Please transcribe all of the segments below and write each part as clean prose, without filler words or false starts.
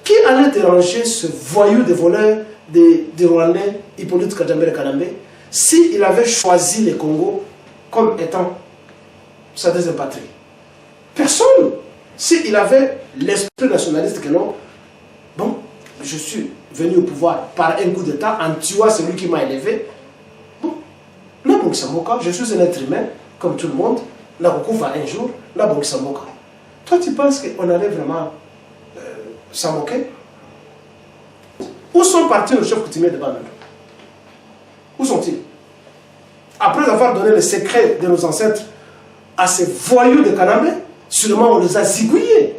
Qui allait déranger ce voyou de voleur de Rwandais, Hippolyte Kagame Kalambe, s'il avait choisi le Congo comme étant sa deuxième patrie? Personne. S'il avait l'esprit nationaliste que non, bon, je suis venu au pouvoir par un coup d'État en tuant celui qui m'a élevé. Bon, je suis un être humain, comme tout le monde. Va un jour, toi, tu penses qu'on allait vraiment s'en moquer? Où sont partis nos chefs coutumiers de Bamenda? Où sont-ils? Après avoir donné le secret de nos ancêtres à ces voyous de Kanambe, sûrement on les a zigouillés.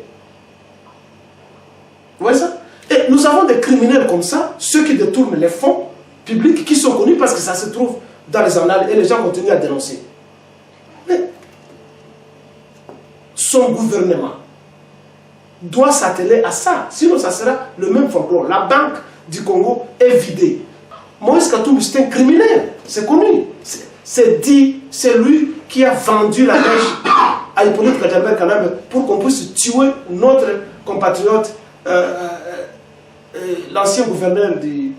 Vous voyez ça? Et nous avons des criminels comme ça, ceux qui détournent les fonds publics, qui sont connus parce que ça se trouve dans les annales et les gens continuent à dénoncer. Mais son gouvernement doit s'atteler à ça, sinon ça sera le même folklore. La banque du Congo est vidée. Moïse Katumbi, c'est un criminel, c'est connu. C'est dit, c'est lui qui a vendu la pêche à Hippolyte Kagame Kalambe pour qu'on puisse tuer notre compatriote, l'ancien gouverneur du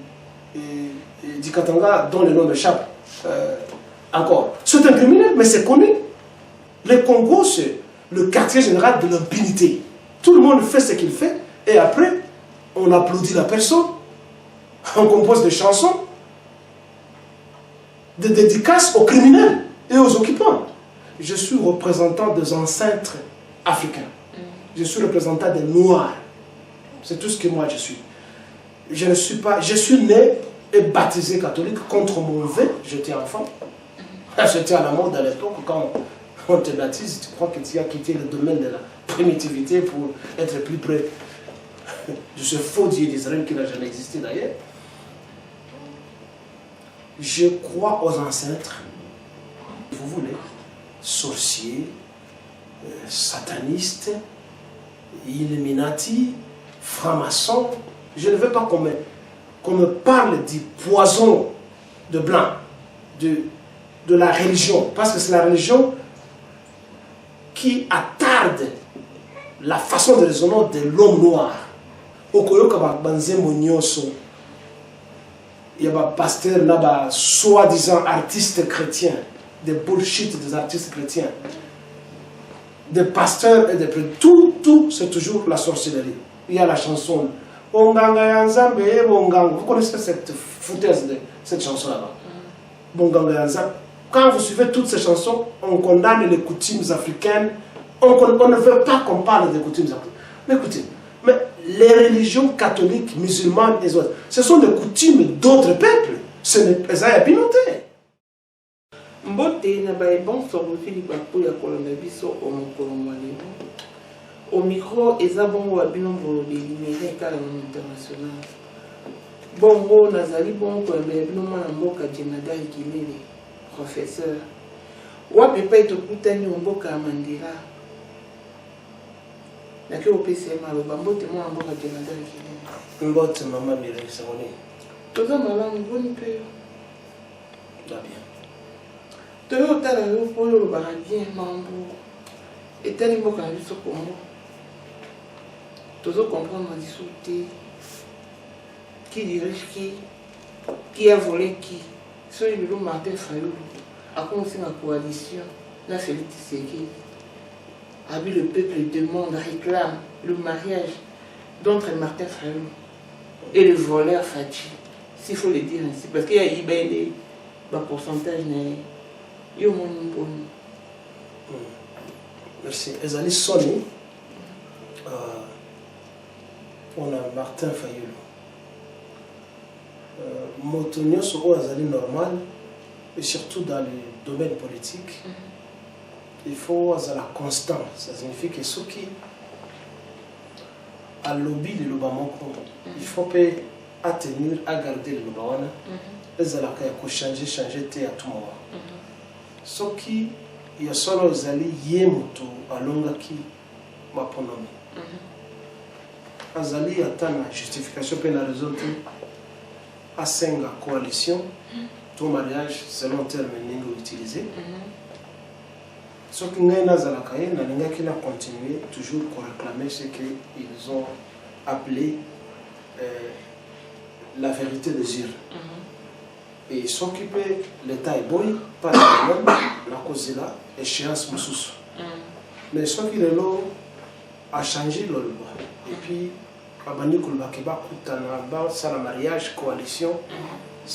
Katanga, dont le nom m'échappe encore. C'est un criminel, mais c'est connu. Le Congo, c'est le quartier général de l'impunité. Tout le monde fait ce qu'il fait, et après, on applaudit la personne, on compose des chansons, des dédicaces aux criminels et aux occupants. Je suis représentant des ancêtres africains. Je suis représentant des Noirs. C'est tout ce que moi je suis. Je ne suis pas... Je suis né et baptisé catholique contre mon vœu. J'étais enfant. J'étais à la mode à l'époque. Quand on te baptise, tu crois que tu as quitté le domaine de la primitivité pour être plus près de ce faux Dieu d'Israël qui n'a jamais existé d'ailleurs. Je crois aux ancêtres, vous voulez, sorciers, satanistes, illuminati, francs-maçons. Je ne veux pas qu'on me parle du poison de blanc, de la religion, parce que c'est la religion qui attarde la façon de raisonner de l'homme noir. Il y a un pasteur là-bas, soi-disant artistes chrétiens, des bullshit des artistes chrétiens, des pasteurs et des prêtres. Tout, c'est toujours la sorcellerie. Il y a la chanson vous connaissez cette foutaise de cette chanson là-bas. Quand vous suivez toutes ces chansons, on condamne les coutumes africaines. On ne veut pas qu'on parle des coutumes africaines. Mais écoutez, mais les religions catholiques, musulmanes et autres, ce sont des coutumes d'autres peuples. Ce n'est pas à pinoter. Mbote na bon sorofili papo ya kolonda biso o mokolo mwalelo. Au micro ezabongo wa binombolo de l'unité kala international. Bongo nazali bongo ya bino mwana mboka Jenada Ikilele, professeur. Wapi pa etokutani mboka Mandela. Naki opese maloba mbote mwana mboka Jenada Ikilele. Mbote mama Mire Sangoni. Toza malamu boni pe. Va bien. Toyo tala yo polo ba bien mambo. Etali mboka na biso Congo. Tozo comprendre discuter qui dirige qui a volé qui. Celui de Martin Fayulu a commencé la coalition. Là, Félix Tshisekedi a vu le peuple demande, réclame le mariage d'entre Martin Fayulu et le voleur Fachi. S'il faut le dire ainsi, parce qu'il y a eu un pourcentage. Merci. Ezali Soni, on a Martin Fayulu. Motonio Soro Azali normal, et surtout dans le domaine politique, il faut la constance. Ça signifie que ceux qui a lobby de l'Obamoko, il faut pas tenir à garder le Lobawana. Ils ont changer à tout moment. Ce qui il y a solo Zali Yemoto alonga qui m'a pronommé. Azali attend la justification pour la raison à 5 coalition, tout mariage selon terme utilisé. Ce qui n'est pas qui a continué toujours pour réclamer ce qu'ils ont appelé la vérité des urnes. Et s'occuper l'État est bon, pas de problème, la cause est là, échéance moussous. Mais ce qui est là, a changé le loi. Et puis, ça le mariage, coalition,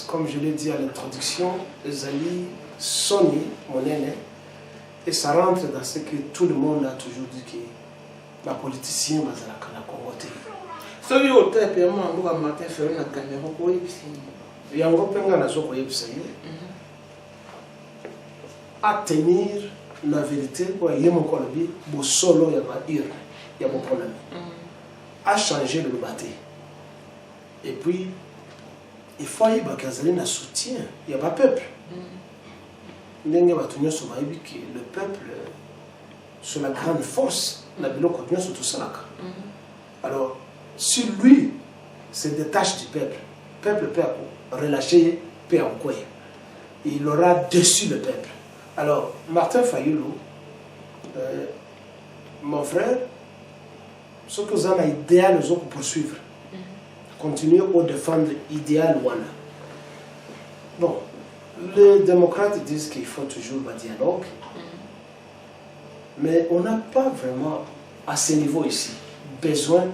comme je l'ai dit à l'introduction, les alliés Sony, mon aîné, et ça rentre dans ce que tout le monde a toujours dit que la politicien va la Congoté. Ce qui est au très peu, moi, Martin Fayulu na Cameroun, quoi, il y a un gros penga na zoko à tenir la vérité pour y mon colobi bo solo ya ba ir ya mon problème à changer le bâti et puis il faut y ba kazali na soutien il y a pas peuple ndenge ba tunyo so ba que le peuple sur la grande force la biloko bien sur tout ça. Alors si lui se détache du peuple peut relâcher peut en quoi il aura déçu le peuple. Alors Martin Fayulu mon frère ce que vous avez idéal les autres poursuivre continuer à défendre l'idéal wana. Bon, les démocrates disent qu'il faut toujours un dialogue mais on n'a pas vraiment à ce niveau ici besoin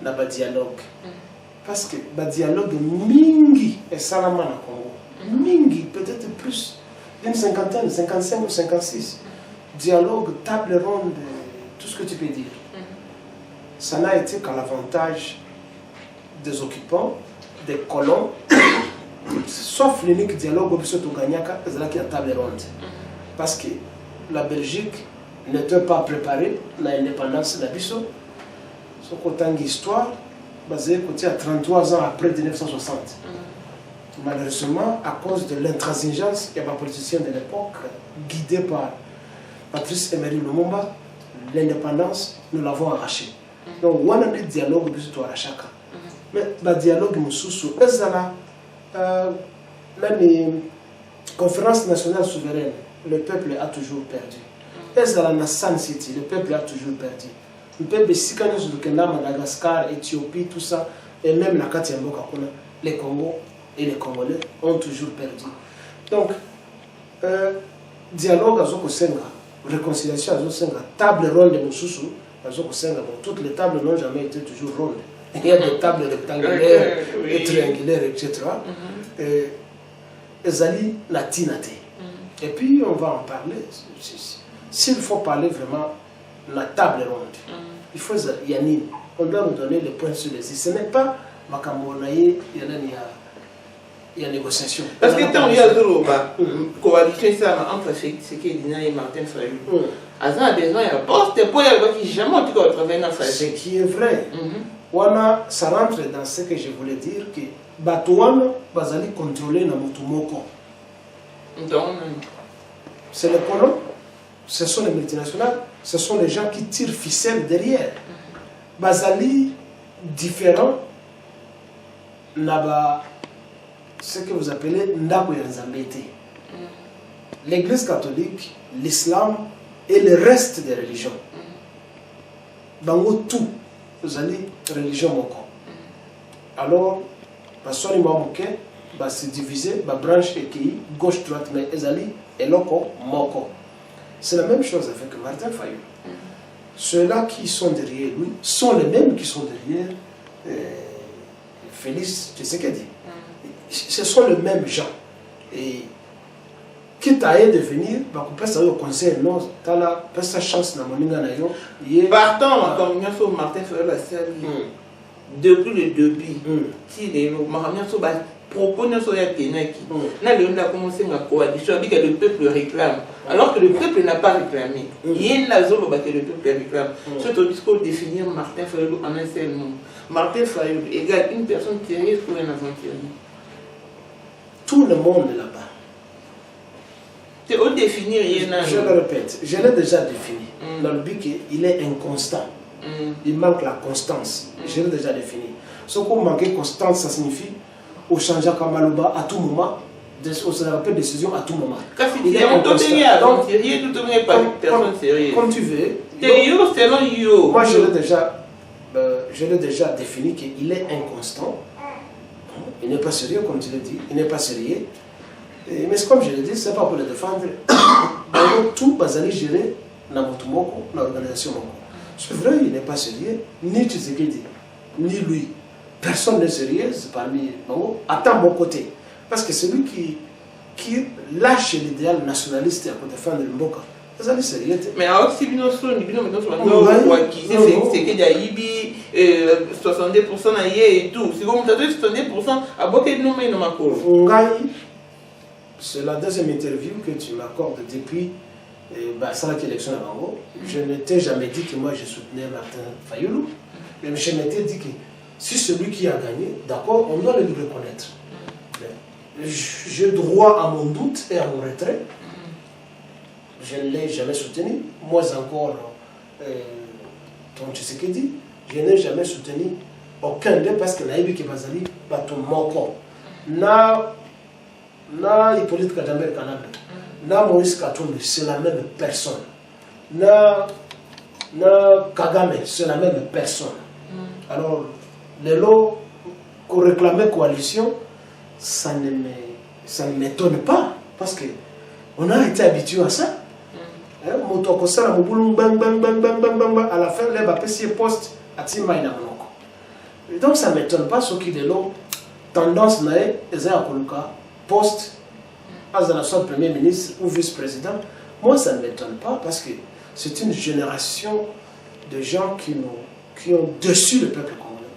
d'un dialogue. Parce que le dialogue mingi est salama na Congo. Mingi, peut-être plus d'une cinquantaine, 55 ou 56. Dialogue, table ronde, tout ce que tu peux dire. Ça n'a été qu'à l'avantage des occupants, des colons, sauf l'unique dialogue au Bissau Tonganyaka, c'est là qu'il y a table ronde. Parce que la Belgique n'était pas préparée à l'indépendance de la Bissau. Ce côté d'histoire, basé à 33 ans après 1960. Malheureusement, à cause de l'intransigeance, il y a un politicien de l'époque, guidé par Patrice Emery Lumumba, l'indépendance, nous l'avons arraché. Donc, on a un dialogue de chacun. Mais le dialogue, nous sous la conférence nationale souveraine, le peuple a toujours perdu. Et la San City, le peuple a toujours perdu. Le peuple sikane du Kenya, Madagascar, Éthiopie, tout ça, et même la Katiambo, les Congos et les Congolais ont toujours perdu. Donc, dialogue à Zoko Senga, réconciliation à Zoko Senga, table ronde de Moussoussou, à Zoko Senga, bon, toutes les tables n'ont jamais été toujours rondes. Il y a des tables rectangulaires et triangulaires, etc. Et Zali Latinate. Et puis, on va en parler. S'il faut parler vraiment la table ronde, il faut Yanine. On doit nous donner les points sur les i. Ce n'est pas Makamonaye, il y a négociation. Parce que tant il y a deux coalition entre Tshisekedi et Martin Fayulu. Azan a besoin de poste pour qui jamais on peut travailler dans ça. Ce qui est vrai. Ça rentre dans ce que je voulais dire que Batouane va contrôler na Motumoko. C'est les colons, ce sont les multinationales, ce sont les gens qui tirent ficelle derrière. Bazali différent là-bas, ce que vous appelez Ndako Yanzambete. L'église catholique, l'islam et le reste des religions. Bango tout, vous allez religion moko. Alors, basoni mamoke, va se diviser, va branche et gauche droite, mais ezali et loko moko. C'est la même chose avec Martin Fayulu. Ceux-là qui sont derrière lui sont les mêmes qui sont derrière Félix Tshisekedi. Ce sont les mêmes gens. Et quitte à y devenir, on peut savoir au conseil, non, tu as sa chance dans mon inganayo. Partant, comme Martin Fayulu a servi depuis le début, si les propos ne sont pas tenus, on a commencé à coalition, que le peuple réclame, alors que le peuple n'a pas réclamé. Il y a une zone où le peuple réclame. C'est au discours de définir Martin Fayulu en un seul mot. Martin Fayulu égale une personne sérieuse ou un aventurier. Tout le monde est là-bas. C'est au définir, je le répète, je l'ai déjà défini. Dans le but qu'il est inconstant. Il manque la constance. Je l'ai déjà défini. Ce qu'on manque constance, ça signifie au changer comme à tout moment, on se rappelle décision à tout moment. Il est inconstant. Comme tu veux. Moi, je l'ai déjà, je l'ai déjà défini qu'il est inconstant. Il n'est pas sérieux, comme tu l'as dit. Il n'est pas sérieux. Mais comme je l'ai dit, ce n'est pas pour le défendre. Tout bazali géré dans l'organisation. C'est vrai, il n'est pas sérieux. Ni Tshisekedi, ni lui. Personne n'est sérieux parmi nous. Attends mon côté. Parce que celui qui lâche l'idéal nationaliste pour défendre le Mboka, c'est sérieux. Mais alors, si nous sommes maintenant acquisés, c'est qu'il y a 70% et tout. Si vous avez 70%, à beaucoup de nous, c'est la deuxième interview que tu m'accordes depuis cette élection à Bango. Je ne t'ai jamais dit que moi je soutenais Martin Fayoulou. Mais je m'étais dit que si celui qui a gagné, d'accord, on doit le reconnaître. J'ai droit à mon doute et à mon retrait. Je ne l'ai jamais soutenu. Moi encore, ton Tshisekedi, je n'ai jamais soutenu aucun d'eux parce que Naïbi Kebazali, Baton Moko, na Hippolyte Kadamber Kanabé, na Maurice Katumbi, c'est la même personne. Na Kagame, c'est la même personne. Alors, les lots qu'on réclamait coalition, ça ne m'étonne pas parce qu'on a été habitué à ça. À la fin, les bapessiers poste à Timaïna. Donc ça ne m'étonne pas ce qui est là. Tendance nae, Ezra Koluka, poste, à la sorte premier ministre ou vice-président. Moi, ça ne m'étonne pas parce que c'est une génération de gens qui ont déçu le peuple congolais.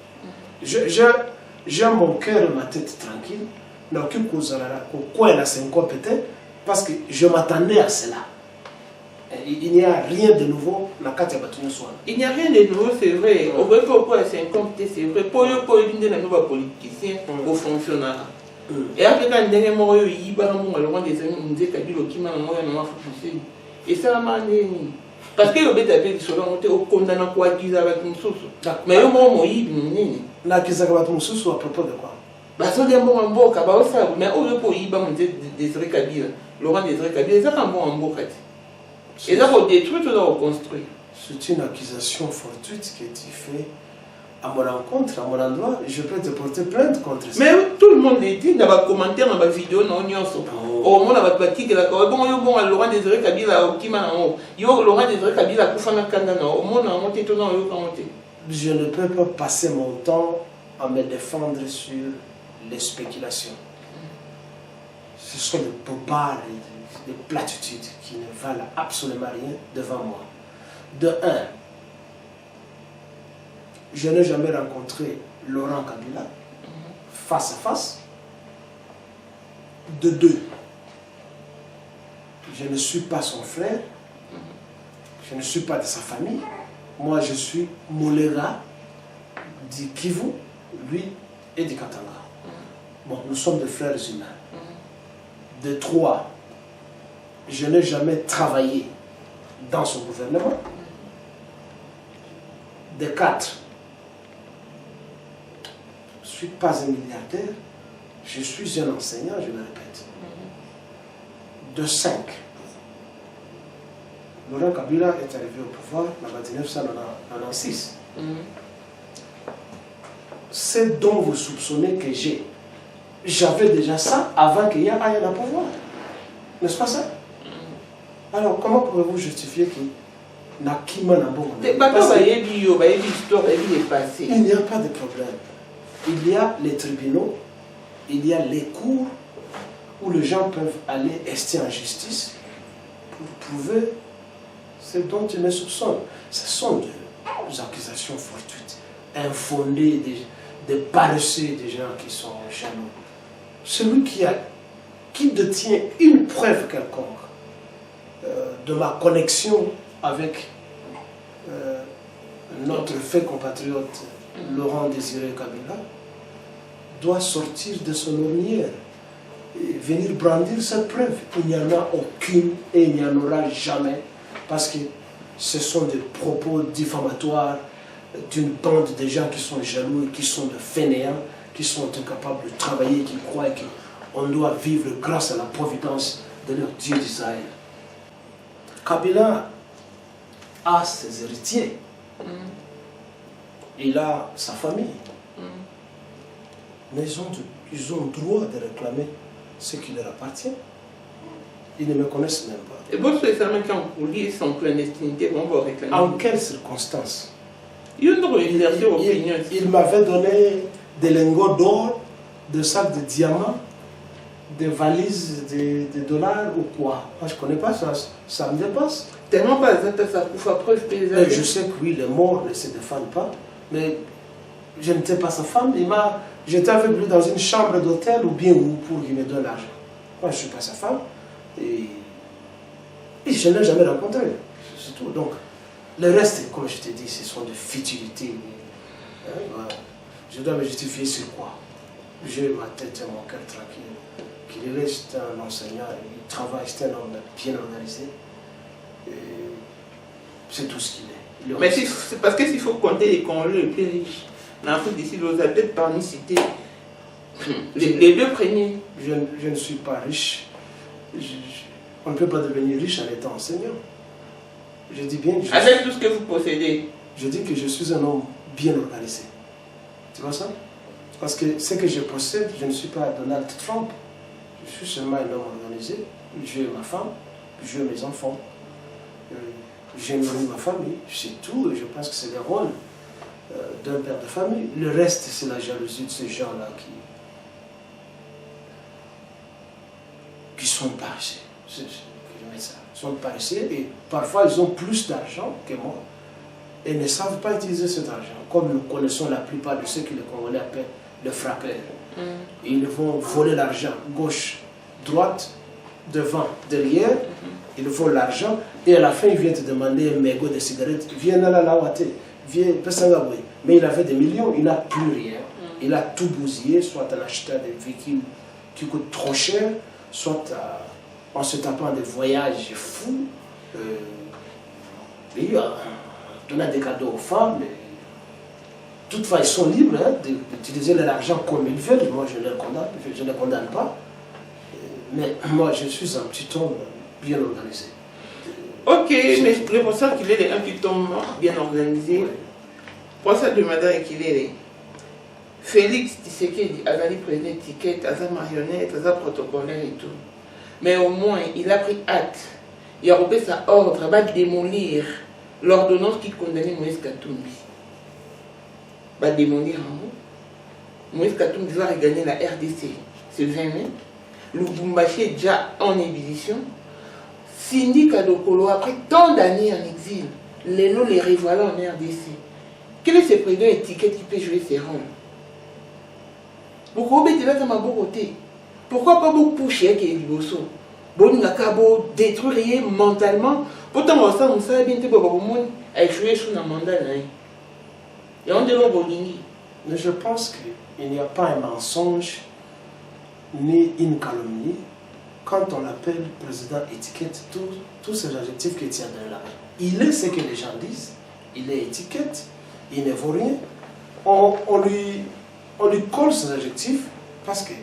J'ai mon cœur et ma tête tranquille. Mais aucune cause à la quoi elle a 5 ans peut-être parce que je m'attendais à cela. Il n'y a rien de nouveau dans la Il n'y a rien de nouveau, c'est vrai. On voit pourquoi c'est incompté, c'est vrai. Pour eux, une des nouveaux politiciens, aux fonctionnaires. Et après, quand il y a un moment où il y a un moment où il y a un moment où et ça m'a dit. Parce que le bête avait dit que on condamne quoi qu'ils avaient une source. Mais au moment où il y a une source à propos de quoi? Parce que bon en boca, mais au lieu pour y avoir des Kabila, Laurent Désiré Kabila, c'est un bon en boca. Et là, il faut détruire, il faut reconstruire. C'est une accusation fortuite que tu fais à mon encontre, à mon endroit. Je peux te porter plainte contre ça. Mais tout le monde dit, dans les commentaires, dans les vidéos, dans les au moins, on va dire que Laurent Désiré Kabila, Laurent Désiré Kabila, au moins, on a monté tout dans le monté. Je ne peux pas passer mon temps à me défendre sur les spéculations. Ce sont des bobards et des platitudes qui ne valent absolument rien devant moi. De un, je n'ai jamais rencontré Laurent Kabila face à face. De deux, je ne suis pas son frère, je ne suis pas de sa famille. Moi, je suis Molera du Kivu, lui et du Katanga. Bon, nous sommes des frères humains. De trois, je n'ai jamais travaillé dans son gouvernement. De quatre, je ne suis pas un milliardaire, je suis un enseignant, je le répète. De cinq, Laurent Kabila est arrivé au pouvoir en 1996. C'est dont vous soupçonnez que j'avais déjà ça avant qu'il y ait un pouvoir. N'est-ce pas ça? Alors, comment pouvez-vous justifier qu'il n'y a qui m'a bon? Il n'y a pas de problème. Il y a les tribunaux, il y a les cours où les gens peuvent aller rester en justice pour prouver ce dont ils me soupçonnent. Ce sont des accusations fortuites, infondées, des paresseux, des gens qui sont jaloux. Celui qui détient une preuve quelconque de ma connexion avec notre fait compatriote Laurent Désiré Kabila doit sortir de son ornière et venir brandir cette preuve. Il n'y en a aucune et il n'y en aura jamais parce que ce sont des propos diffamatoires d'une bande de gens qui sont jaloux et qui sont de fainéants, qui sont incapables de travailler, qui croient qu'on doit vivre grâce à la providence de leur Dieu d'Israël. Kabila a ses héritiers. il a sa famille. Mais ils ont droit de réclamer ce qui leur appartient. Ils ne me connaissent même pas. Et votre examen quand vous liez son clandestinité, on va réclamer. En quelles circonstances? Il m'avait donné des lingots d'or, des sacs de diamants, des valises de dollars ou quoi. Moi, je ne connais pas ça, ça me dépasse. Tellement pas ça preuve paysage. Je sais que oui, les morts ne se défendent pas, mais je n'étais pas sa femme. J'étais avec lui dans une chambre d'hôtel ou bien où pour qu'il me donne l'argent. Moi, je ne suis pas sa femme. Et je ne l'ai jamais rencontré. C'est tout. Donc, le reste, comme je te dis, ce sont des futilités. Voilà. Je dois me justifier sur quoi? J'ai ma tête et mon cœur tranquille. Qu'il reste un enseignant, il travaille, c'est un homme bien organisé. C'est tout ce qu'il est. Mais c'est parce que s'il faut compter les Congolais les plus riches, en Afrique d'ici, vous avez peut-être parmi cité les deux premiers. Je ne suis pas riche. On ne peut pas devenir riche en étant enseignant. Je dis bien que avec tout ce que vous possédez. Je dis que je suis un homme bien organisé. Tu vois ça? Parce que ce que je possède, je ne suis pas Donald Trump. Je suis seulement un homme organisé. J'ai ma femme, j'ai mes enfants. J'ai nourri ma famille, c'est tout. Je pense que c'est le rôle d'un père de famille. Le reste, c'est la jalousie de ces gens-là qui sont paresseux. Ils sont paresseux et parfois ils ont plus d'argent que moi et ne savent pas utiliser cet argent. Comme nous connaissons la plupart de ceux que les Congolais appellent le frappeur. Ils vont voler l'argent gauche, droite, devant, derrière. Ils volent l'argent et à la fin ils viennent te demander un mégot de cigarettes. Viens là, viens, mais il avait des millions, il n'a plus rien. Il a tout bousillé, soit en achetant des véhicules qui coûtent trop cher, soit en se tapant des voyages fous. Et donnant des cadeaux aux femmes. Toutefois, ils sont libres d'utiliser leur argent comme ils veulent. Moi, je ne les condamne pas. Mais moi, je suis un petit homme bien organisé. Ok, mais le professeur qu'il est un petit homme bien organisé. Oui. Professeur de madame qu'il est Félix Tshisekedi, Azali président étiquette, Azali marionnette, Azali protocolaire et tout. Mais au moins, il a pris acte. Il a repris sa ordre, va démolir l'ordonnance qui condamnait Moïse Katumbi. Va démolir en haut. Moïse Katumbi va regagner la RDC. C'est 20 mai. Lubumbashi est déjà en ébullition. Cindy Kadokolo, après tant d'années en exil, les revoilà en RDC. Quel est ce président étiquette qui peut jouer ses rôles? Pourquoi pas beaucoup pousser qui est liboso? Bon, détruire mentalement. Pourtant, on sait bien que a joué sur le mandat. Et on devrait bolingi. Mais je pense qu'il n'y a pas un mensonge ni une calomnie quand on l'appelle président étiquette, tous ces adjectifs qu'il tient de là. Il est ce que les gens disent, il est étiquette, il ne vaut rien. On lui colle ces adjectifs parce que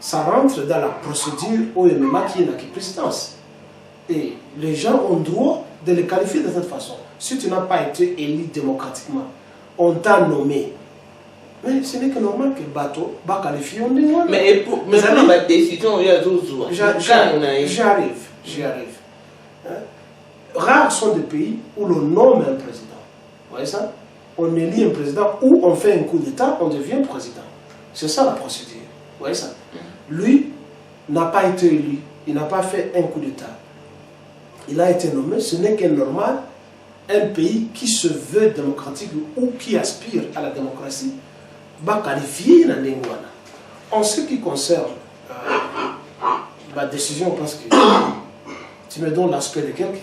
ça rentre dans la procédure OMMA qui est la présidence. Et les gens ont droit de le qualifier de cette façon. Si tu n'as pas été élu démocratiquement, on t'a nommé. Mais ce n'est que normal que le bateau va qualifier on dit. Mais pour la décision, il y a d'autres. J'y arrive. Hein? Rares sont des pays où l'on nomme un président. Vous voyez ça? On élit un président ou on fait un coup d'État, on devient président. C'est ça la procédure. Vous voyez ça? Lui n'a pas été élu, il n'a pas fait un coup d'État. Il a été nommé, ce n'est que normal. Un pays qui se veut démocratique ou qui aspire à la démocratie va qualifier la langue. En ce qui concerne ma décision, parce que tu me donnes l'aspect de quelqu'un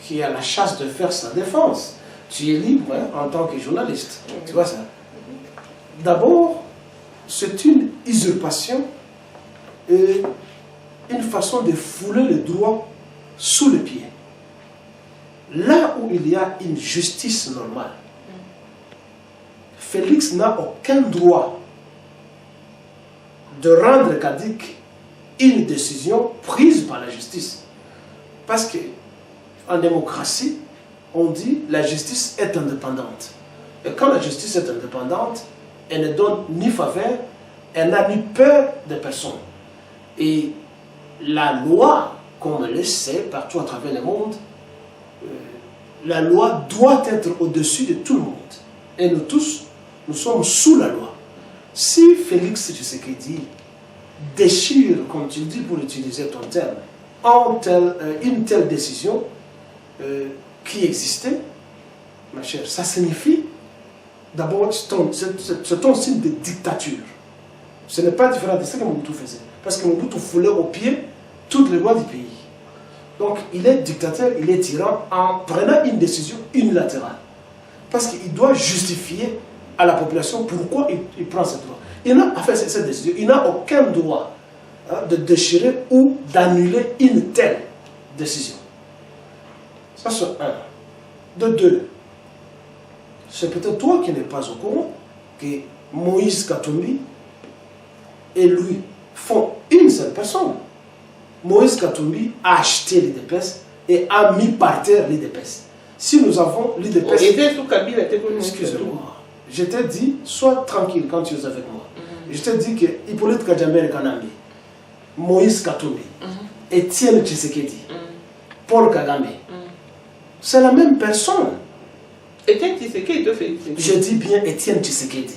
qui a la chasse de faire sa défense. Tu es libre en tant que journaliste. Tu vois ça? D'abord, c'est une usurpation et une façon de fouler le droit sous le pied. Là où il y a une justice normale, Félix n'a aucun droit de rendre caduque une décision prise par la justice. Parce qu'en démocratie, on dit la justice est indépendante. Et quand la justice est indépendante, elle ne donne ni faveur, elle n'a ni peur de personne. Et la loi, comme on le sait partout à travers le monde, la loi doit être au-dessus de tout le monde. Et nous tous, nous sommes sous la loi. Si Félix Tshisekedi déchire, comme tu dis pour utiliser ton terme, une telle décision qui existait, ma chère, ça signifie d'abord, c'est un signe de dictature. Ce n'est pas différent de ce que Mobutu faisait. Parce que Mobutu foulait au pied toutes les lois du pays. Donc, il est dictateur, il est tyran en prenant une décision unilatérale. Parce qu'il doit justifier à la population pourquoi il prend cette loi. Il n'a pas fait cette décision. Il n'a aucun droit de déchirer ou d'annuler une telle décision. Ça, c'est un. De deux, c'est peut-être toi qui n'es pas au courant que Moïse Katumbi et lui font une seule personne. Moïse Katumbi a acheté l'IDPS et a mis par terre l'IDPS. Si nous avons l'IDPS... Excusez-moi. Je t'ai dit, sois tranquille quand tu es avec moi. Je t'ai dit que Hippolyte Kajamber Kanambi, Moïse Katumbi, Étienne Tshisekedi, Paul Kagame, c'est la même personne. Étienne Tshisekedi, je dis bien Étienne Tshisekedi.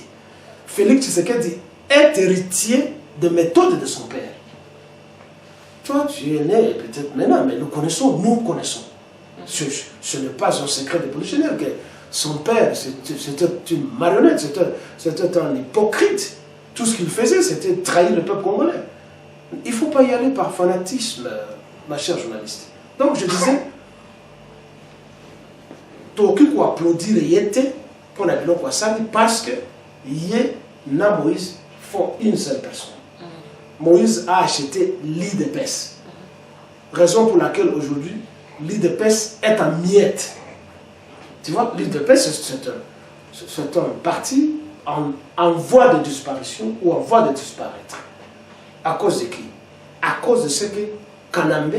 Félix Tshisekedi est héritier des méthodes de son père. Toi, tu es né peut-être maintenant, mais nous connaissons. Ce n'est pas un secret de polichinelle que son père, c'était une marionnette, c'était un hypocrite. Tout ce qu'il faisait, c'était trahir le peuple congolais. Il ne faut pas y aller par fanatisme, ma chère journaliste. Donc je disais, tu peux applaudir et yété pour la bilan parce que yé na Moïse font une seule personne. Moïse a acheté l'IDPS. Raison pour laquelle aujourd'hui, l'IDPS est en miettes. Tu vois, l'IDPS, c'est un parti en voie de disparition ou en voie de disparaître. À cause de qui? À cause de ce que Kanambe,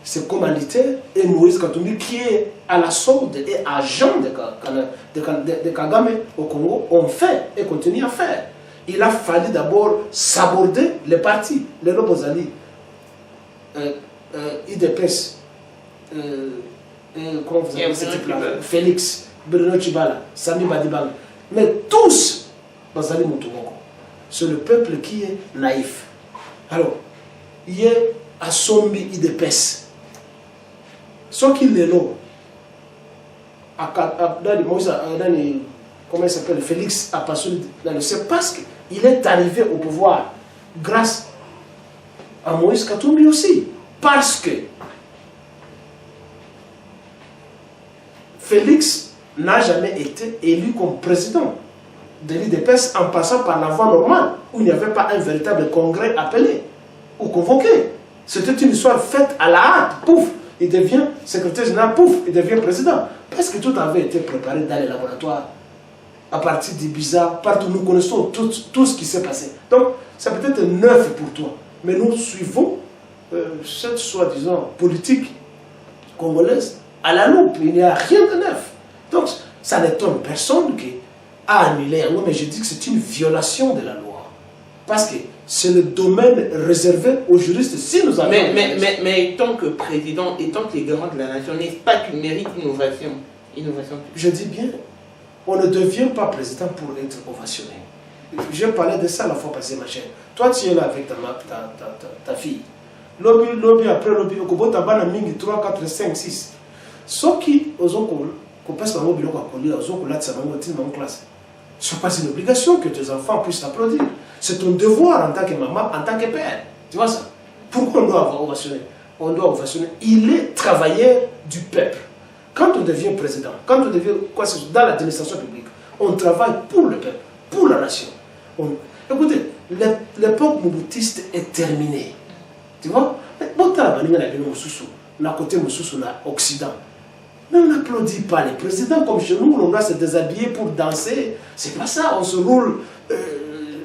ses commanditaires, et Moïse Katumbi, qui est à la solde et agent de Kagame au Congo, ont fait et continuent à faire. Il a fallu d'abord saborder les partis, les Lobozali, IDPS, comment vous appelez ce type-là, Félix, Bruno Tshibala, Sami Badibanga, mais tous, Bazali Moutoumoko. C'est le peuple qui est naïf. Alors, il y a Assombi IDPS. Ce qu'il est là, comment il s'appelle, Félix Apassouli, c'est parce qu'il est arrivé au pouvoir grâce à Moïse Katumbi aussi. Parce que Félix n'a jamais été élu comme président de l'IDPS en passant par la voie normale, où il n'y avait pas un véritable congrès appelé ou convoqué. C'était une histoire faite à la hâte, pouf, il devient secrétaire général, pouf, il devient président. Parce que tout avait été préparé dans les laboratoires, à partir d'Ibiza, partout, nous connaissons tout ce qui s'est passé. Donc, c'est peut-être neuf pour toi, mais nous suivons cette soi-disant politique congolaise à la loupe, il n'y a rien de neuf. Donc, ça n'étonne personne qui a annulé un mot, mais je dis que c'est une violation de la loi. Parce que c'est le domaine réservé aux juristes. Si nous avons mais tant que président et tant que les garants de la nation, n'est-ce pas qu'il mérite innovation? Je dis bien, on ne devient pas président pour être ovationné. Je parlais de ça la fois passée, ma chère. Toi, tu es là avec ta fille. Lobby après lobby, au Kobo Tabana Mingi 3, 4, 5, 6. Ceux qui osent qu'on passe par mon bureau à coller, osent qu'on l'a dans classe. Ce n'est pas une obligation que tes enfants puissent applaudir. C'est ton devoir en tant que maman, en tant que père. Tu vois ça? Pourquoi on doit ovationner? On doit ovationner. Il est travailleur du peuple. Quand on devient président, quand on devient dans l'administration publique, on travaille pour le peuple, pour la nation. Écoutez, l'époque moubutiste est terminée. Tu vois? On a côté Occident. Mais on n'applaudit pas les présidents comme chez nous, on doit se déshabiller pour danser. C'est pas ça, on se roule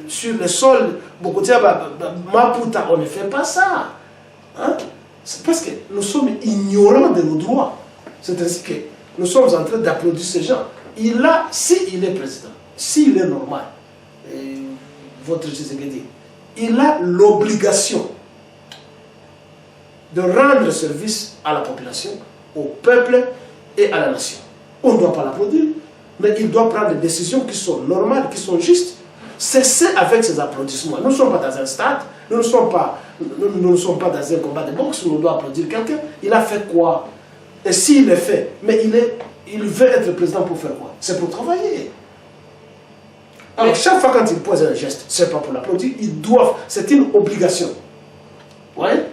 sur le sol, Maputa, on ne fait pas ça. Hein? C'est parce que nous sommes ignorants de nos droits. C'est ainsi que nous sommes en train d'applaudir ces gens. il a, s'il est président, s'il est normal, votre Tshisekedi, il a l'obligation de rendre service à la population, au peuple et à la nation. On ne doit pas l'applaudir, mais il doit prendre des décisions qui sont normales, qui sont justes. Cessez avec ces applaudissements. Nous ne sommes pas dans un stade, nous ne sommes pas dans un combat de boxe où on doit applaudir quelqu'un. Il a fait quoi? Et s'il le fait, mais il veut être président pour faire quoi? C'est pour travailler. Alors chaque fois quand il pose un geste, ce n'est pas pour l'applaudir, ils doivent, c'est une obligation. Ouais?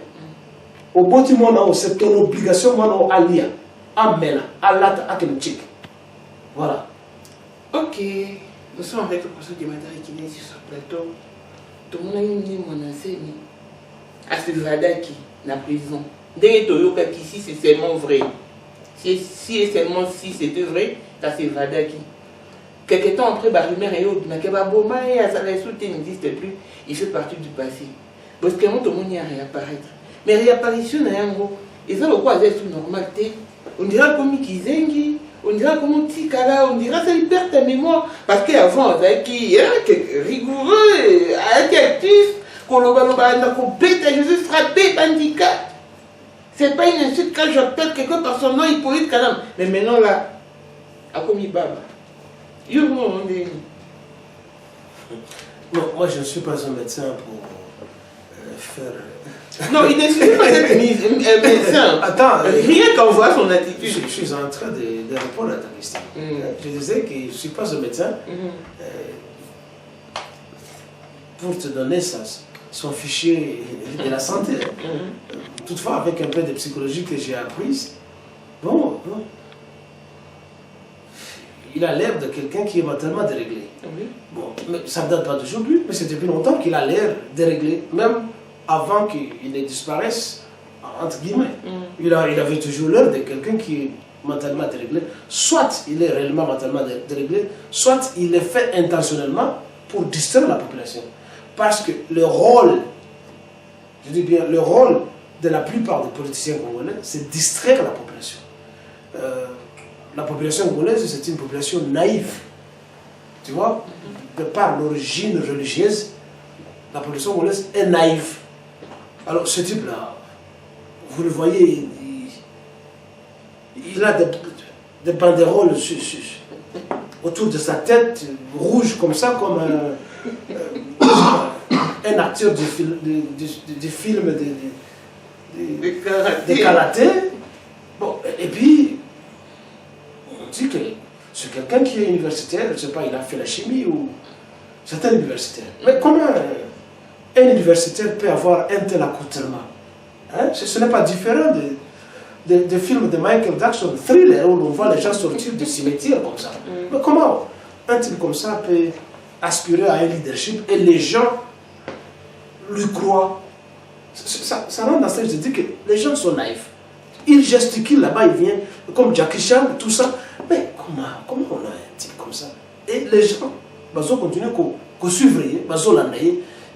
Au bout du monde, c'est une obligation, moi, à lire, à mêler, à l'atteindre, à quelque. Voilà. Ok. Nous sommes avec le professeur Dimitri qui est sur ce plateau. Tout le monde a dit mon enseigne. À ce Vadaki, la prison. Dès que ici, c'est seulement vrai. Si et seulement si c'était vrai, ça c'est Vadaki. Quelque temps après, Barimère et autres, Nakebaboma et Azalesouté n'existe plus. Il fait partie du passé. Parce que tout le monde y a réapparaître. Mais réapparition, et ça, le quoi, c'est tout normalité. On dirait comme Kizengi. On dirait comme Tikala, on dirait que ça perd ta mémoire. Parce qu'avant, qui est rigoureux, actif, qu'on je suis frappé, handicap. C'est pas une insulte quand j'appelle quelqu'un par son nom, Hippolyte Kalam. Mais maintenant là, à Komi Baba. Non, moi je ne suis pas un médecin pour faire. Non, il ne suffit pas d'être médecin. Attends, rien qu'en voit son attitude. Je suis en train de répondre à ta question. Je disais que je ne suis pas un médecin. Pour te donner son fichier de la santé. Toutefois, avec un peu de psychologie que j'ai apprise, bon, il a l'air de quelqu'un qui est mentalement déréglé. Bon, mais ça ne date pas d'aujourd'hui, mais c'est depuis longtemps qu'il a l'air déréglé, même avant qu'il ne disparaisse, entre guillemets. Il avait toujours l'air de quelqu'un qui est mentalement déréglé. Soit il est réellement mentalement déréglé, soit il est fait intentionnellement pour distraire la population. Parce que le rôle, je dis bien, le rôle de la plupart des politiciens congolais, c'est distraire la population. La population congolaise, c'est une population naïve. Tu vois, de par l'origine religieuse, la population congolaise est naïve. Alors ce type-là, vous le voyez, il a des banderoles autour de sa tête, rouges comme ça, comme un acteur du film de karaté. Bon, et puis, on dit que c'est quelqu'un qui est universitaire, je ne sais pas, il a fait la chimie ou... C'est un universitaire. Mais comment un universitaire peut avoir un tel accoutrement? Hein? Ce n'est pas différent des films de Michael Jackson, Thriller, où on voit les gens sortir du cimetière comme ça. Mais comment un type comme ça peut aspirer à un leadership et les gens lui croient? Ça rend dans ce que je dis que les gens sont naïfs. Ils gesticulent là-bas, ils viennent, comme Jackie Chan, tout ça. Mais comment on a un type comme ça? Et les gens, ils continuent à suivre,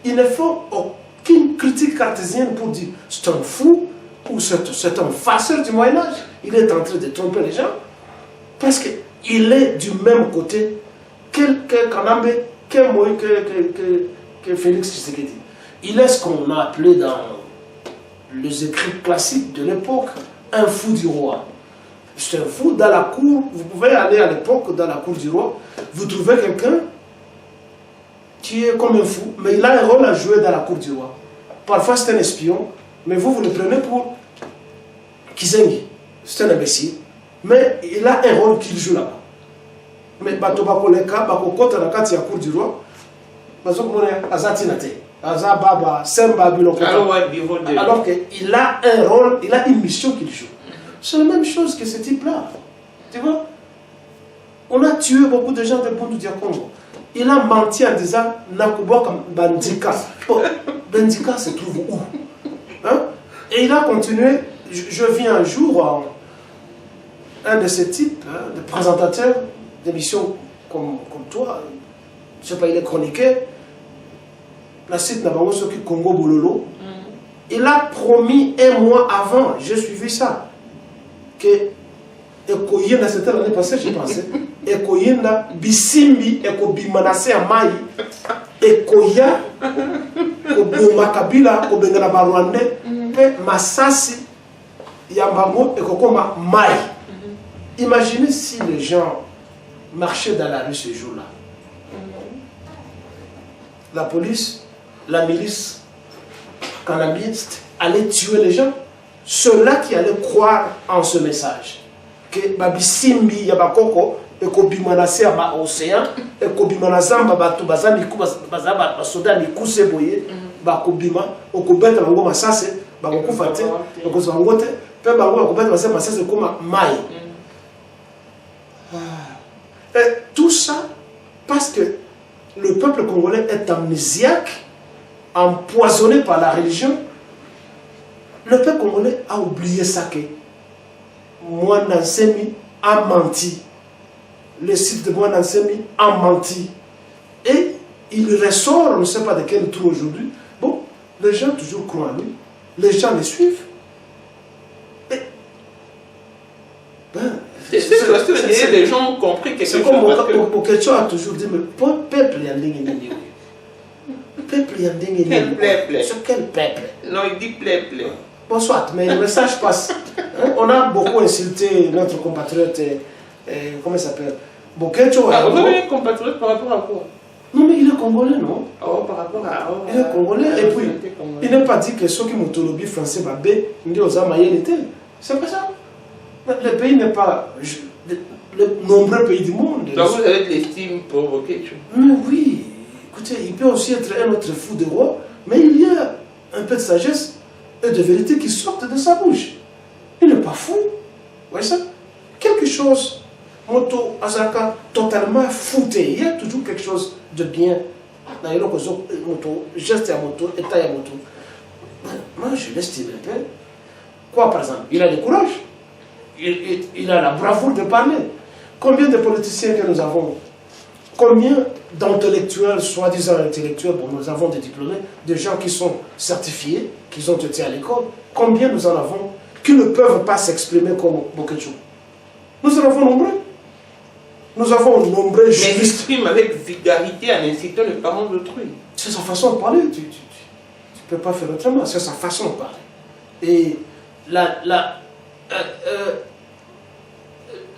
ils ne font aucune critique cartésienne pour dire c'est un fou ou c'est un farceur du Moyen-Âge. Il est en train de tromper les gens parce qu'il est du même côté que Kanambe, que Félix Tshisekedi. Il est ce qu'on a appelé dans les écrits classiques de l'époque un fou du roi. C'est un fou dans la cour. Vous pouvez aller à l'époque dans la cour du roi, vous trouvez quelqu'un qui est comme un fou, mais il a un rôle à jouer dans la cour du roi. Parfois c'est un espion, mais vous le prenez pour Kizengi. C'est un imbécile, mais il a un rôle qu'il joue là-bas. Mais Batobako Leka, Bako Kota la carte, il y a cour du roi, alors qu'il a un rôle, il a une mission qu'il joue. C'est la même chose que ce type-là. Tu vois? On a tué beaucoup de gens de Bundu Diakongo. Il a menti en disant Nakubo comme Bandika. Oh, Bandika se trouve où? Hein? Et il a continué. Je viens un jour, un de ces types, hein, de présentateurs d'émissions comme toi, je ne sais pas, il est chroniqueur. La site Nabango qui Congo Bololo, il a promis un mois avant, j'ai suivi ça, que Ekoye, c'était l'année passée, je pensais, ekoyinda bisimbi ekobimana ya mai ekoya koboma kabila kobengana barwande pe masasi yambango ekokoma mai. Imaginez si les gens marchaient dans la rue ce jour-là. La police, la milice cannabiste allaient tuer les gens. Ceux-là qui allaient croire en ce message. Que Babisimbi Yabakoko, et Kobimanase à l'océan, et Kobimanazamba Batubazami Kubazaba, Soda Mikuse Boye, Bakobima, Okobet à l'Ango Massase, Bakofate, Okozangote, Pebago, Okobet Massase comme Maï. Et tout ça parce que le peuple congolais est amnésiaque, empoisonné par la religion. Le peuple congolais a oublié ça que Moana Nsemi a menti. Le site de Moana Nsemi a menti. Et il ressort, on ne sait pas de quel tour aujourd'hui. Bon, les gens toujours croient en lui. Les gens le suivent. Et, ben, c'est les gens ont compris quelque chose. C'est comme Bokecho a toujours dit, mais pour peuple, il y a un peuple, il y a un peuple. Sur quel peuple? Non, il dit peuple. Bon, soit, mais le message passe. On a beaucoup insulté notre compatriote, comment il s'appelle? Bokecho. Vous avez un compatriote par rapport à quoi? Non, mais il est congolais, non? Oh, par rapport à. Oh, il est congolais, et puis, il n'a pas dit que ceux qui m'ont tolobi français, babé, il dit aux Amaïens, c'est pas ça. Le pays n'est pas. Le nombreux pays du monde. Donc vous avez de l'estime pour Bokecho. Mais oui, écoutez, il peut aussi être un autre fou de roi, mais il y a un peu de sagesse et de vérité qui sortent de sa bouche. Il n'est pas fou. Vous voyez ça? Quelque chose, moto, azaka, totalement fouté. Il y a toujours quelque chose de bien dans les moto, geste à moto, état à moto. Moi, je l'estime un peu. Quoi, par exemple? Il a le courage. Il a la bravoure de parler. Combien de politiciens que nous avons? Combien d'intellectuels, soi-disant intellectuels, bon, nous avons des diplômés, des gens qui sont certifiés, qui ont été à l'école. Combien nous en avons qui ne peuvent pas s'exprimer comme Bokecho? Nous en avons nombreux. Nous avons nombreux mais juristes. il s'exprime avec vulgarité en incitant les parents d'autrui. C'est sa façon de parler. Tu ne peux pas faire autrement. C'est sa façon de parler. Et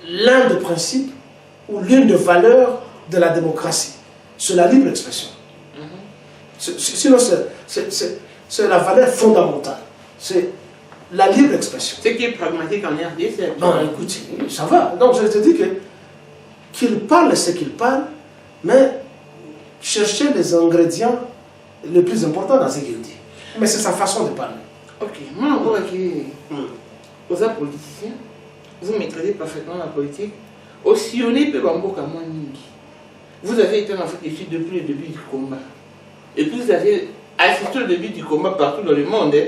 l'un des principes ou l'une des valeurs de la démocratie, c'est la libre expression. Sinon, c'est la valeur fondamentale. C'est la libre expression. Ce qui est pragmatique en RD, c'est... Non, écoute, ça va. Donc, je te dis qu'il parle ce qu'il parle, mais chercher les ingrédients les plus importants dans ce qu'il dit. Mais c'est sa façon de parler. Ok, moi, encore aux politiciens, vous maîtrisez parfaitement la politique. Aussi, on est peu bamboka moins ningi. Vous avez été en Afrique du Sud depuis le début du combat. Et puis vous avez assisté au début du combat partout dans le monde. Hein.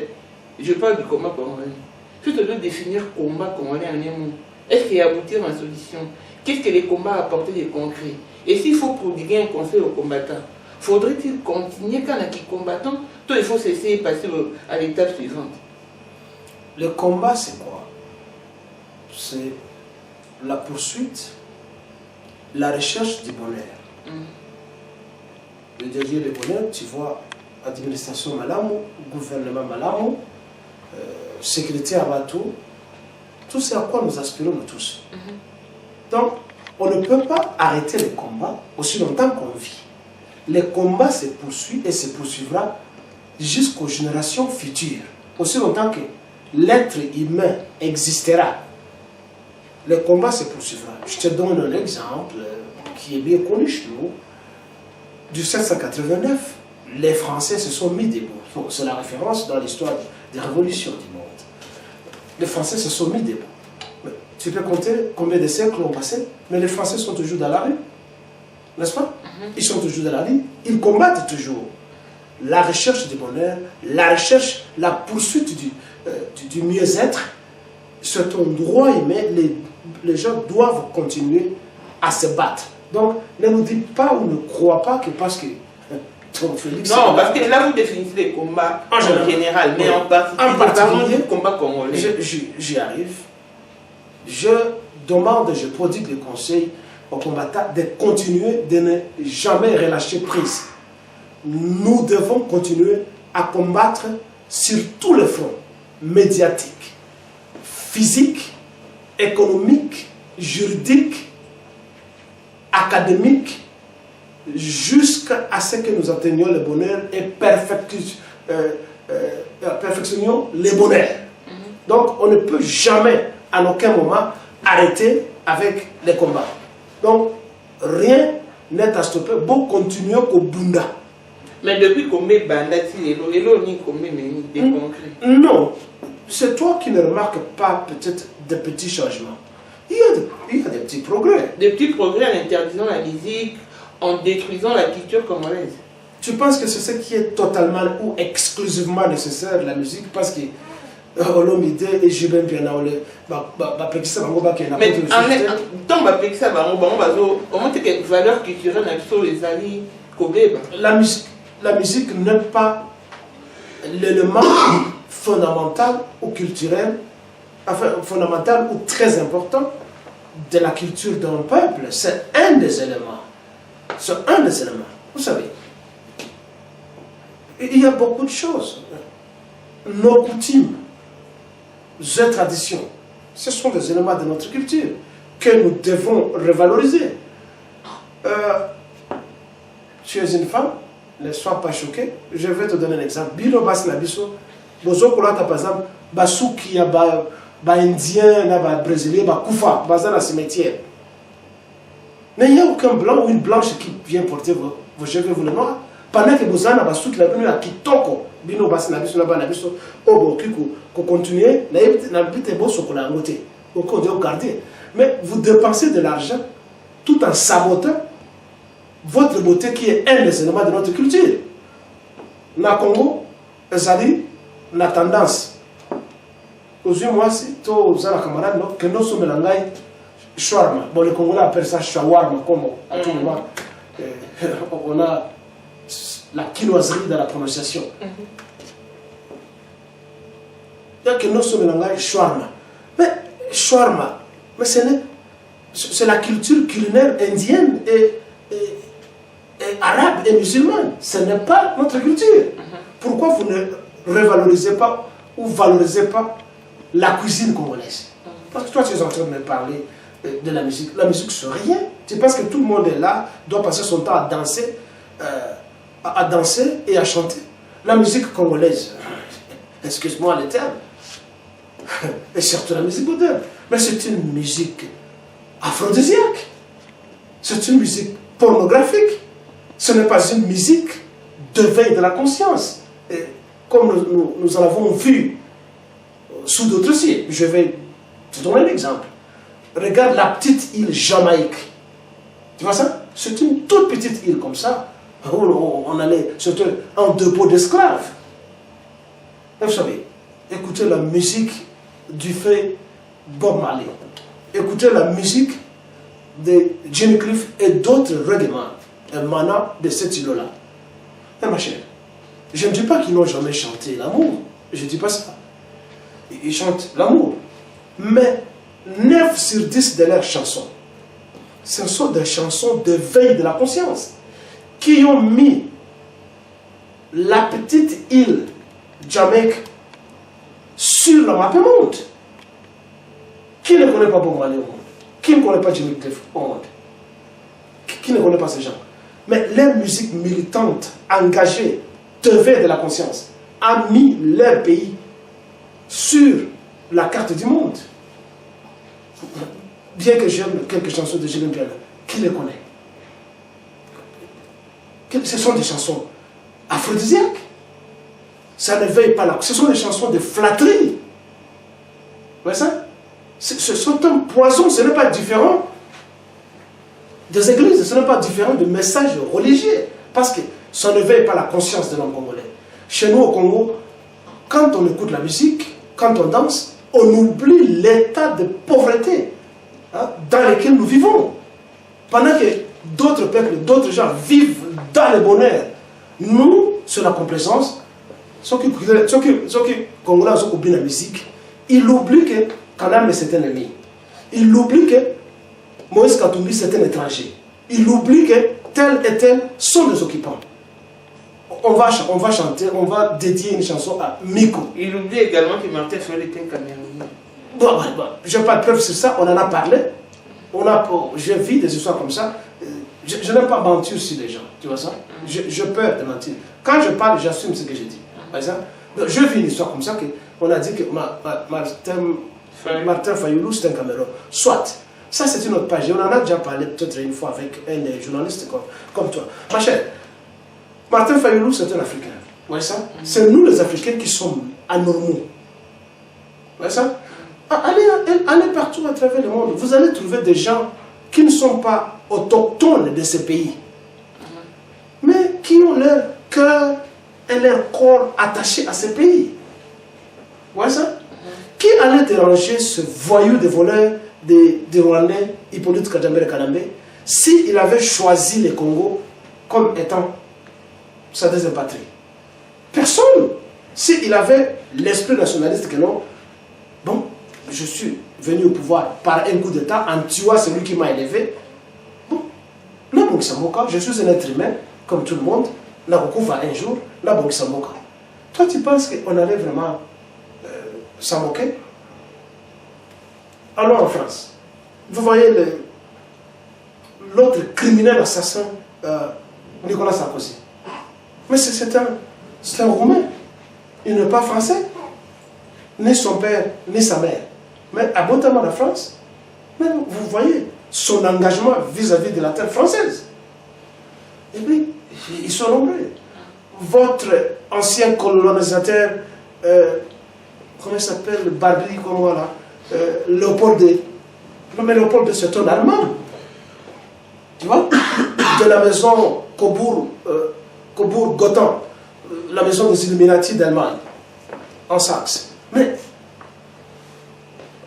Je parle du combat congolais. Je te dois définir le combat congolais en un mot. Est-ce qu'il y a abouti à une solution? Qu'est-ce que les combats apportent de concret? Et s'il faut prodiguer un conseil aux combattants, faudrait-il continuer quand il y a combattants? Toi, il faut cesser et passer à l'étape suivante. Le combat, c'est quoi? C'est la poursuite, la recherche du bonheur. Le désir du bonheur, tu vois, administration Malamo, gouvernement Malamo, sécurité à bateau, tout c'est à quoi nous aspirons nous tous. Donc, on ne peut pas arrêter le combat aussi longtemps qu'on vit. Le combat se poursuit et se poursuivra jusqu'aux générations futures. Aussi longtemps que l'être humain existera, le combat se poursuivra. Je te donne un exemple qui est bien connu chez nous. Du 1789, les Français se sont mis debout. Bon, c'est la référence dans l'histoire des révolutions du monde. Les Français se sont mis debout. Mais tu peux compter combien de siècles ont passé, mais les Français sont toujours dans la rue. N'est-ce pas? Ils sont toujours dans la rue. Ils combattent toujours. La recherche du bonheur, la recherche, la poursuite du mieux-être, c'est un droit humain. Les gens doivent continuer à se battre. Donc, ne nous dites pas ou ne crois pas que parce que Félix... Non, parce que là, vous définissez les combats en général, mais en particulier, le combat congolais. J'y arrive. Je demande, je prodigue les conseils aux combattants de continuer de ne jamais relâcher prise. Nous devons continuer à combattre sur tous les fronts, médiatiques, physiques, économiques, juridiques, académiques, jusqu'à ce que nous atteignions le bonheur et perfectionnions le bonheur. Donc on ne peut jamais, à aucun moment, arrêter avec les combats. Donc rien n'est à stopper, bon continuer au Bunda. Mais depuis combien de bandati, ni combien de concret? Non, c'est toi qui ne remarques pas peut-être des petits changements. Il y a des petits progrès. Des petits progrès en interdisant la musique, en détruisant la culture congolaise. Tu penses que c'est ce qui est totalement ou exclusivement nécessaire, la musique, parce que Olomide et Jibin Pianaole, Pekissa Bangoba qui est mais tant que Pekissa Bangoba, on montre que les valeurs culturelles sont les alliés Kobeba. La musique n'est pas l'élément fondamental ou culturel, enfin fondamental ou très important de la culture d'un peuple. C'est un des éléments. C'est un des éléments. Vous savez, il y a beaucoup de choses. Nos coutumes, nos traditions, ce sont des éléments de notre culture que nous devons revaloriser. Tu es une femme, ne sois pas choqué. Je vais te donner un exemple. Bino Bas Nabiso, Bozo Kolata par exemple, Basouki, Indien, Brésilien, Koufa, dans un cimetière. Mais il n'y a aucun blanc ou une blanche qui vient porter vos cheveux, vous le noirs. Pendant que vous avez un Basouki, la venu à Kitoko, Bino Bas Nabiso, Nabiso, qu'on continue, n'habite beau chocolat à côté. Qu'on doit garder. Mais vous dépensez de l'argent tout en sabotant votre beauté qui est un des éléments de notre culture. Na Congo, Ezali, la tendance. Aujourd'hui, moi, si tu as un camarade, que nous sommes langai shawarma. Bon, les Congolais appellent ça shawarma, comme à tout moment. On a la quinoiserie dans la prononciation. Il y a que nous sommes langai shawarma. Mais shawarma, mais c'est la culture culinaire indienne et arabe et musulmane. Ce n'est pas notre culture. Pourquoi vous ne revalorisez pas ou valorisez pas la cuisine congolaise? Parce que toi, tu es en train de me parler de la musique. La musique, c'est rien. Tu penses que tout le monde est là, doit passer son temps à danser et à chanter. La musique congolaise, excuse-moi le terme, et surtout la musique moderne, mais c'est une musique aphrodisiaque. C'est une musique pornographique. Ce n'est pas une musique de veille de la conscience. Et comme nous en avons vu sous d'autres cieux. Je vais te donner un exemple. Regarde la petite île Jamaïque. Tu vois ça? C'est une toute petite île comme ça. Où on allait surtout en dépôt d'esclaves. Vous savez, écoutez la musique du fait Bob Marley. Écoutez la musique de Jimmy Cliff et d'autres règlements émanant de cette île-là. Et ma chère, je ne dis pas qu'ils n'ont jamais chanté l'amour. Je ne dis pas ça. Ils chantent l'amour. Mais 9 sur 10 de leurs chansons, ce sont des chansons de veille de la conscience qui ont mis la petite île Jamaïque sur la map monde. Qui ne connaît pas Bob Marley au monde? Qui ne connaît pas Jimmy Cliff au monde? Qui ne connaît pas ces gens? Mais leur musique militante, engagée, de veille de la conscience, a mis leur pays sur la carte du monde. Bien que j'aime quelques chansons de Julien Piana, qui les connaît? Ce sont des chansons aphrodisiaques. Ça ne veille pas là. Ce sont des chansons de flatterie. Vous voyez ça? Ce sont un poison, ce n'est pas différent des églises, ce n'est pas différent de messages religieux. Parce que ça ne veille pas la conscience de l'homme congolais. Chez nous au Congo, quand on écoute la musique, quand on danse, on oublie l'état de pauvreté dans lequel nous vivons. Pendant que d'autres peuples, d'autres gens vivent dans le bonheur. Nous, sur la complaisance, ceux qui Congolais ont la musique, ils oublient que Kanam c'est un ennemi. Ils oublient que Moïse Katumbi c'est un étranger. Il oublie que tel et tel sont des occupants. On va chanter, on va dédier une chanson à Miko. Il oublie également que Martin Fayulu était un Camerounais. Bon, je n'ai pas de preuve sur ça, on en a parlé. J'ai vu des histoires comme ça. Je n'aime pas mentir sur les gens, tu vois ça? Je peur de mentir. Quand je parle, j'assume ce que je dis. Par exemple, je vis une histoire comme ça, on a dit que Martin Fayulu c'est un Cameroun. Soit, ça c'est une autre page. On en a déjà parlé peut-être une fois avec un journaliste comme toi. Ma chère, Martin Fayulu c'est un Africain. Vous voyez ça? C'est nous les Africains qui sommes anormaux. Vous voyez ça? Allez partout à travers le monde. Vous allez trouver des gens qui ne sont pas autochtones de ces pays, mais qui ont leur cœur et leur corps attachés à ces pays. Vous voyez ça? Qui allait déranger ce voyou de voleur des Rwandais, Hippolyte Kajambere Kalambe, s'il avait choisi le Congo comme étant sa deuxième patrie? Personne. S'il avait l'esprit nationaliste que non, bon, je suis venu au pouvoir par un coup d'État en tuant celui qui m'a élevé. Bon, la Banque Samoka, je suis un être humain, comme tout le monde. Narukou va un jour, la Banque Samoka. Toi, tu penses qu'on allait vraiment s'en moquer? Allons en France. Vous voyez l'autre criminel assassin, Nicolas Sarkozy. Mais c'est un Roumain. Il n'est pas français. Ni son père, ni sa mère. Mais abondamment la France. Mais vous voyez son engagement vis-à-vis de la terre française. Et puis, ils sont nombreux. Votre ancien colonisateur, comment il s'appelle, Barbie, comme voilà, Léopold II. Non, mais Léopold II, c'est un Allemand. Tu vois? De la maison Cobourg-Gothan, la maison des Illuminati d'Allemagne, en Saxe. Mais,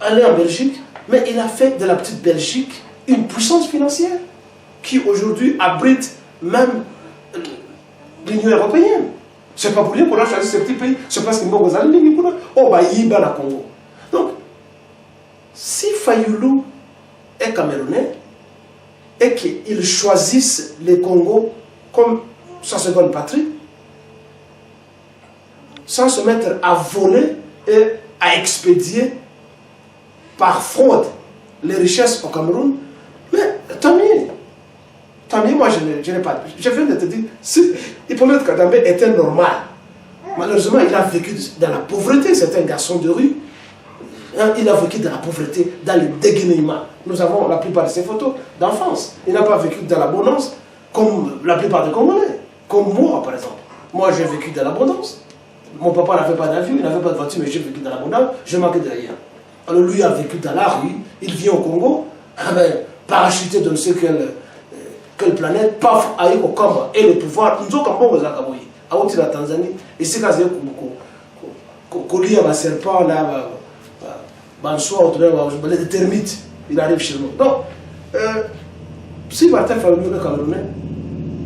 aller en Belgique, mais il a fait de la petite Belgique une puissance financière qui aujourd'hui abrite même l'Union européenne. C'est pas pour rien qu'on a choisi ce petit pays, c'est parce qu'il y a des Congo. Donc, si Fayulu est camerounais et qu'il choisisse le Congo comme sa seconde patrie, sans se mettre à voler et à expédier par fraude les richesses au Cameroun, mais tant mieux. Tant mieux, moi je n'ai pas. Je viens de te dire, si Hippolyte Kajambere était normal, malheureusement il a vécu dans la pauvreté, c'est un garçon de rue. Il a vécu dans la pauvreté, dans le déguenillement. Nous avons la plupart de ses photos d'enfance. Il n'a pas vécu dans l'abondance comme la plupart des Congolais. Comme moi par exemple. Moi j'ai vécu dans l'abondance. Mon papa n'avait pas d'avion, il n'avait pas de voiture, mais j'ai vécu dans l'abondance, je manquais de rien. Alors lui a vécu dans la rue, il vient au Congo, parachuté de ne sais quelle planète, paf, aïe au Kamba, et le pouvoir, nous sommes comme Zakaboui, à Outi la Tanzanie, et c'est quand il y a un serpent là, les termites, il arrive chez nous. Donc, si Martin Fayulu est camerounais,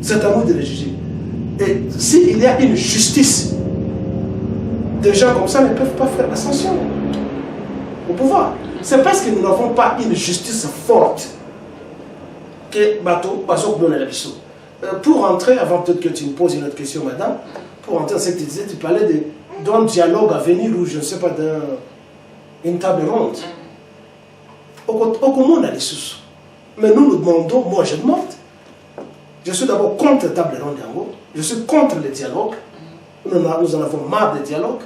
c'est à nous de le juger. Et s'il y a une justice, des gens comme ça ne peuvent pas faire ascension au pouvoir. C'est parce que nous n'avons pas une justice forte que Bato donne la mission. Pour entrer, avant peut-être que tu me poses une autre question, madame, pour entrer dans ce que tu disais, tu parlais d'un dialogue à venir ou je ne sais pas, d'une table ronde. Au Congo, on a des sous. Mais nous demandons, moi je demande, je suis d'abord contre la table ronde en haut, je suis contre le dialogue. Nous en avons marre des dialogues.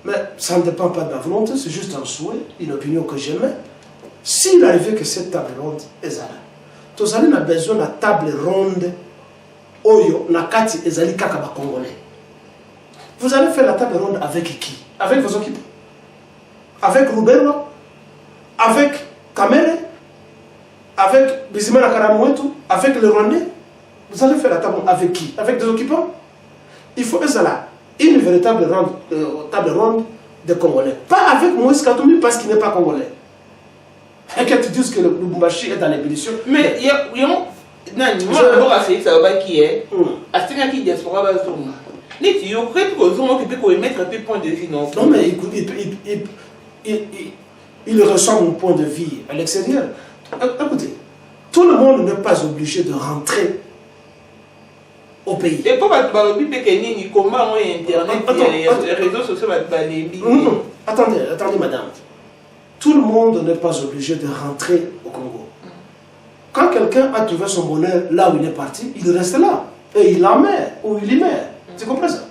Mais ça ne dépend pas de ma volonté, c'est juste un souhait, une opinion que j'aimais. S'il arrivait que cette table ronde est là, tous allez n'a besoin de la table ronde, oyo, nakati ezali kaka ba Congolais. Vous allez faire la table ronde avec qui? Avec vos occupants? Avec Roubero? Avec Kamere? Avec Bizimana Karamouetou? Avec le Rwandais? Vous allez faire la table ronde avec qui? Avec des occupants? Il faut que ça là, une véritable table ronde de Congolais. Pas avec Moïse Katumbi parce qu'il n'est pas Congolais. Et que tu dises que le Lubumbashi est dans l'ébullition. Mais il y a moi d'abord à Félix Aoba qui est à ce qui diaspora va tourner. Les tu aurais pu qu'on mettre un peu point de vue non. Non mais écoute, il ressent mon point de vue à l'extérieur. Écoutez, tout le monde n'est pas obligé de rentrer au pays. Et pourquoi tu vas dire comment Internet, les réseaux sociaux non, attendez, madame. Tout le monde n'est pas obligé de rentrer au Congo. Quand quelqu'un a trouvé son bonheur là où il est parti, il reste là. Et il en met, ou il y met. Tu comprends ça?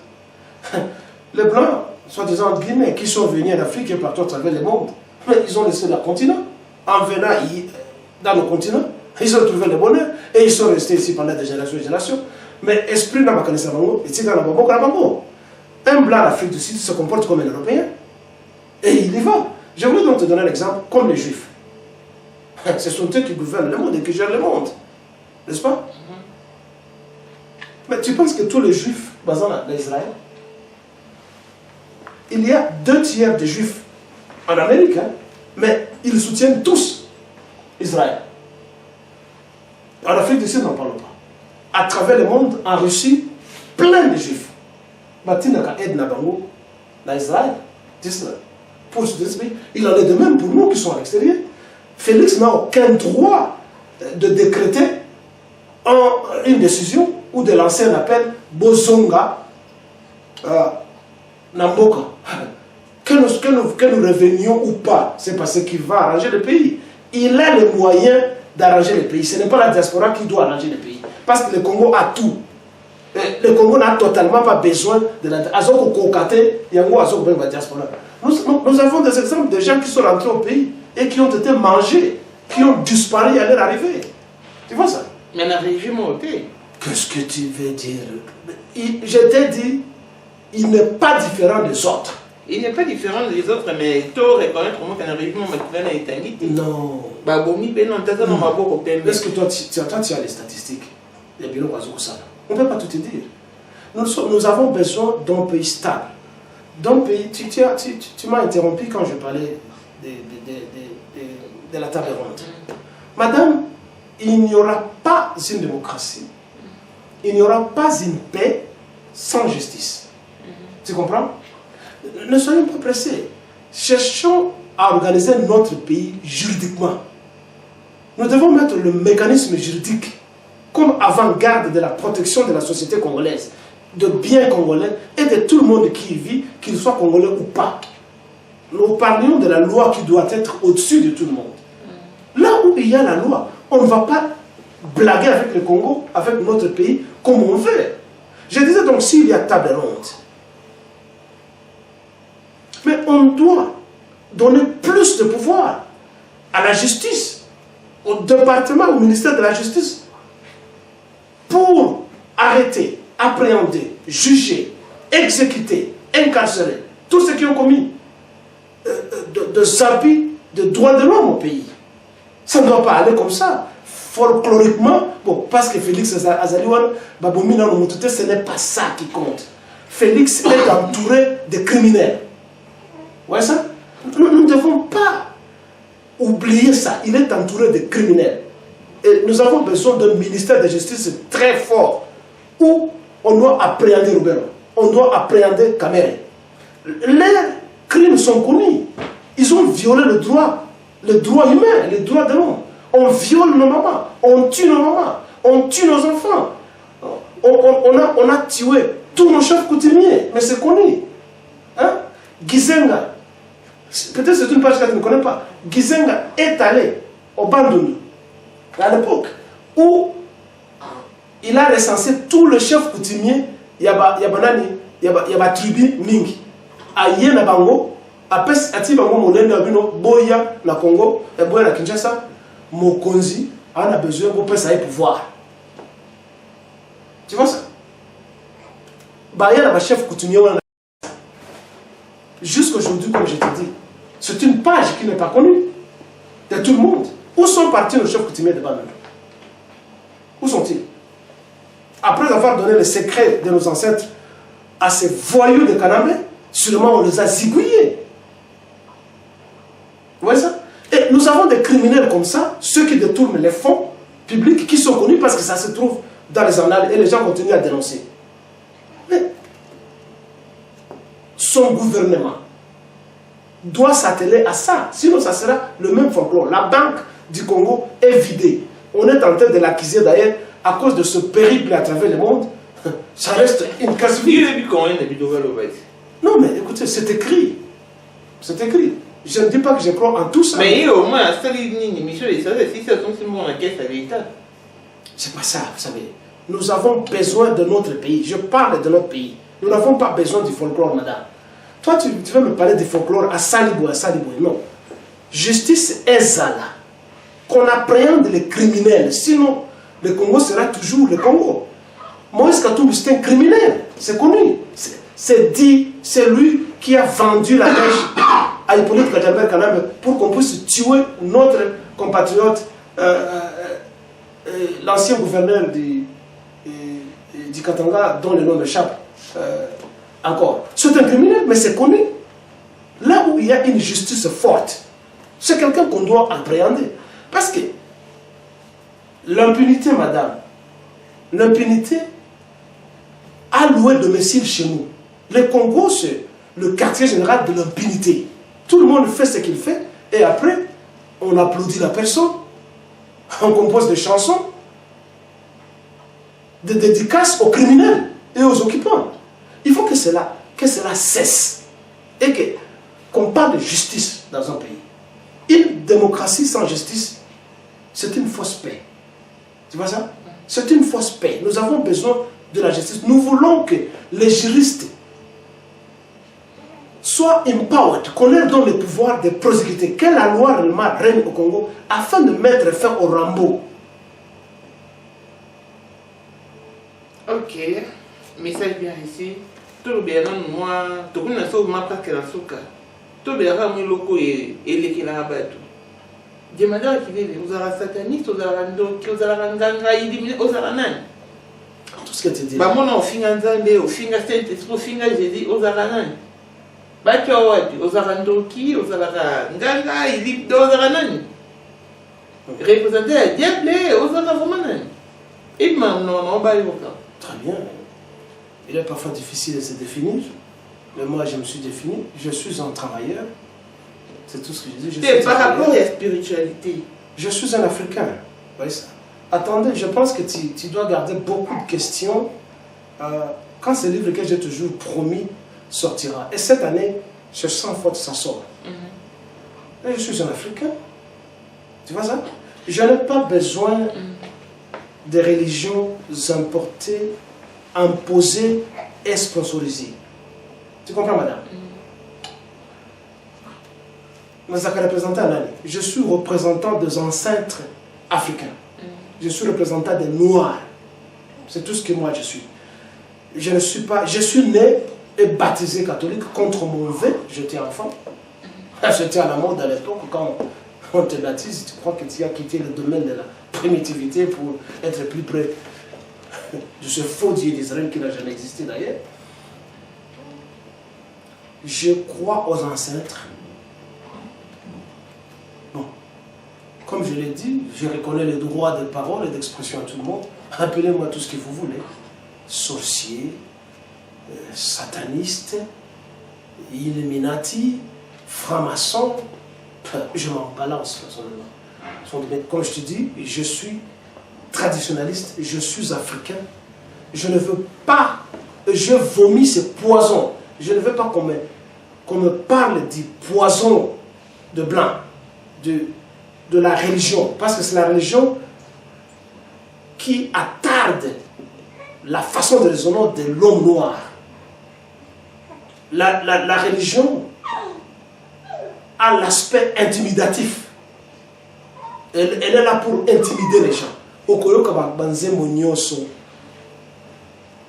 Les Blancs, soi-disant guillemets, qui sont venus en Afrique et partout à travers le monde, mais ils ont laissé leur continent. En venant dans le continent, ils ont trouvé le bonheur et ils sont restés ici pendant des générations et des générations. Mais esprit n'a pas connu ça, un blanc d'Afrique du Sud se comporte comme un Européen et il y va. Je voulais donc te donner un exemple, comme les Juifs. Ce sont eux qui gouvernent le monde et qui gèrent le monde. N'est-ce pas? Mais tu penses que tous les Juifs basés en Israël, il y a 2/3 des Juifs en Amérique, hein, mais ils soutiennent tous Israël. En Afrique du Sud, n'en parlons pas. À travers le monde, en Russie, plein de Juifs. Batina aide Nabango, dans Israël, pour ce pays. Il en est de même pour nous qui sommes à l'extérieur. Félix n'a aucun droit de décréter une décision ou de lancer un appel Bozonga Namboka. Que nous revenions ou pas, c'est parce qu'il va arranger le pays. Il a les moyens d'arranger le pays. Ce n'est pas la diaspora qui doit arranger le pays. Parce que le Congo a tout. Le Congo n'a totalement pas besoin de la diaspora. Nous avons des exemples de gens qui sont rentrés au pays et qui ont été mangés, qui ont disparu à leur arrivée. Tu vois ça? Mais le régime ôté. Qu'est-ce que tu veux dire? Je t'ai dit, il n'est pas différent des autres. Il n'est pas différent des autres, mais il faut reconnaître qu'un régime est établi. Non. Est-ce que toi, tu as les statistiques? On ne peut pas tout te dire. Nous avons besoin d'un pays stable. D'un pays, tu m'as interrompu quand je parlais de la table ronde. Madame, il n'y aura pas une démocratie, il n'y aura pas une paix sans justice. Tu comprends? Ne soyons pas pressés. Cherchons à organiser notre pays juridiquement. Nous devons mettre le mécanisme juridique comme avant-garde de la protection de la société congolaise, de biens congolais et de tout le monde qui y vit, qu'il soit congolais ou pas. Nous parlions de la loi qui doit être au-dessus de tout le monde. Là où il y a la loi, on ne va pas blaguer avec le Congo, avec notre pays, comme on veut. Je disais donc, s'il y a table ronde, mais on doit donner plus de pouvoir à la justice, au département, au ministère de la Justice, pour arrêter, appréhender, juger, exécuter, incarcérer tous ceux qui ont commis des abus de droits de l'homme au pays. Ça ne doit pas aller comme ça. Folkloriquement, bon, parce que Félix Azaliwan, Babomina Nomoutouté, ce n'est pas ça qui compte. Félix est entouré de criminels. Vous voyez ça? Nous ne devons pas oublier ça. Il est entouré de criminels. Et nous avons besoin d'un ministère de justice très fort où on doit appréhender Roubero, on doit appréhender Kamere. Leurs crimes sont connus. Ils ont violé le droit humain, les droits de l'homme. On viole nos mamans, on tue nos mamans, on tue nos enfants. On a tué tous nos chefs coutumiers, mais c'est connu. Hein? Gizenga, peut-être c'est une page que tu ne connais pas. Gizenga est allé au Bandundu, à l'époque, où il a recensé tous les chefs coutumiers, il y a tribu mingi. Aïe na bango, apes ati bango monene abino boya na Congo, et boya na Kinshasa, Mokonzi en a besoin pour passer pouvoir. Tu vois ça? Bah, il y a un chef coutumier. Jusqu'aujourd'hui, comme je te dis, c'est une page qui n'est pas connue de tout le monde. Où sont partis nos chefs coutumiers de Bandundu? Où sont-ils? Après avoir donné le secret de nos ancêtres à ces voyous de Kanambe, sûrement on les a zigouillés. Vous voyez ça? Et nous avons des criminels comme ça, ceux qui détournent les fonds publics, qui sont connus parce que ça se trouve dans les annales et les gens continuent à dénoncer. Mais son gouvernement doit s'atteler à ça, sinon ça sera le même folklore. La banque du Congo est vidée. On est en train de l'accuser d'ailleurs à cause de ce périple à travers le monde. Ça reste une casse vide. Non, mais écoutez, c'est écrit. C'est écrit. Je ne dis pas que je crois en tout ça. Mais au moins, c'est pas ça, vous savez. Nous avons besoin de notre pays. Je parle de notre pays. Nous n'avons pas besoin du folklore, madame. Toi, tu veux me parler du folklore à Salibou. Non. Justice est Zala. Qu'on appréhende les criminels. Sinon, le Congo sera toujours le Congo. Moïse Katumbi, c'est un criminel. C'est connu. C'est dit, c'est lui qui a vendu la pêche à Hippolyte Kajamber-Kalambe pour qu'on puisse tuer notre compatriote, l'ancien gouverneur du Katanga, dont le nom m'échappe encore. C'est un criminel, mais c'est connu. Là où il y a une justice forte, c'est quelqu'un qu'on doit appréhender. Parce que l'impunité, madame, l'impunité a loué domicile chez nous. Le Congo, c'est le quartier général de l'impunité. Tout le monde fait ce qu'il fait et après, on applaudit la personne, on compose des chansons, des dédicaces aux criminels et aux occupants. Il faut que cela cesse et qu'on parle de justice dans un pays. Une démocratie sans justice, c'est une fausse paix. Tu vois ça? C'est une fausse paix. Nous avons besoin de la justice. Nous voulons que les juristes soient empowered, qu'on leur donne le pouvoir de prosécuter, que la loi réellement règne au Congo afin de mettre fin au Rambo. Ok, message bien ici. Tout le bien, moi, tout le monde a sauvé ma place que la souka. Tout le bien, moi, loko et les la rabattu. Demandez à qui vous avez sataniste, vous avez ndoki, vous avez nganga, vous avez nan. Tout ce que tu dis. Bah, moi, on finit en Zambé, on finit en Saint-Esprit, on finit en Jésus, vous avez nan. Bah, tu as dit, vous avez ndoki, vous avez nganga, vous avez nan. Représenter à diable, vous avez vraiment nan. Et maintenant, on va y voir. Très bien. Il est parfois difficile de se définir. Mais moi, je me suis défini. Je suis un travailleur. C'est tout ce que je dis. Par rapport à la spiritualité. Je suis un Africain. Vous voyez ça? Attendez, je pense que tu dois garder beaucoup de questions quand ce livre que j'ai toujours promis sortira. Et cette année, je sens fort que ça sort. Et je suis un Africain. Tu vois ça? Je n'ai pas besoin des religions importées, imposées et sponsorisées. Tu comprends, madame? Je suis représentant des ancêtres africains. Je suis représentant des Noirs. C'est tout ce que moi je suis. Je ne suis pas... Je suis né et baptisé catholique contre mon vœu. J'étais enfant. J'étais à la mode à l'époque. Quand on te baptise, tu crois que tu as quitté le domaine de la primitivité pour être plus près de ce faux Dieu d'Israël qui n'a jamais existé d'ailleurs. Je crois aux ancêtres. Bon, comme je l'ai dit, je reconnais le droit de parole et d'expression à tout le monde. Appelez-moi tout ce que vous voulez. Sorcier, sataniste, illuminati, franc-maçon. Je m'en balance personnellement. Mais comme je te dis, je suis traditionnaliste, je suis africain. Je ne veux pas, je vomis ce poison. Je ne veux pas qu'on me parle du poison de blanc, de la religion. Parce que c'est la religion qui attarde la façon de raisonner de l'homme noir. La religion a l'aspect intimidatif. Elle est là pour intimider les gens.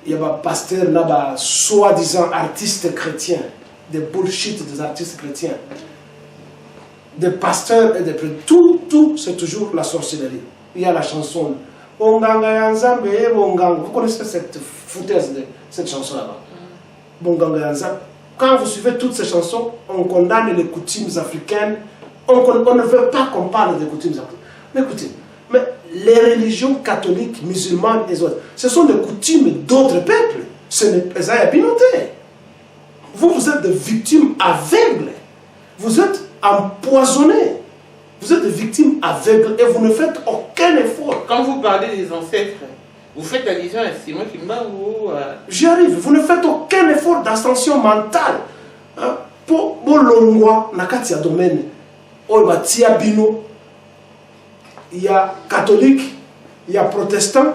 Il y a un pasteur là-bas, soi-disant artistes chrétiens, des bullshit des artistes chrétiens, des pasteurs et des prêtres. Tout, c'est toujours la sorcellerie. Il y a la chanson. Vous connaissez cette foutaise de cette chanson là-bas. Quand vous suivez toutes ces chansons, on condamne les coutumes africaines. On ne veut pas qu'on parle des coutumes africaines. Mais écoutez, les religions catholiques, musulmanes et autres, ce sont des coutumes d'autres peuples. Ce n'est pas à pinoter. Vous êtes des victimes aveugles. Vous êtes empoisonnés. Vous êtes des victimes aveugles et vous ne faites aucun effort. Quand vous parlez des ancêtres, vous faites allusion à Simon Kimbangu. J'y arrive. Vous ne faites aucun effort d'ascension mentale. Hein? Pour Longwa, Nakati a domaine. Tia Bino. Il y a catholique, il y a protestant.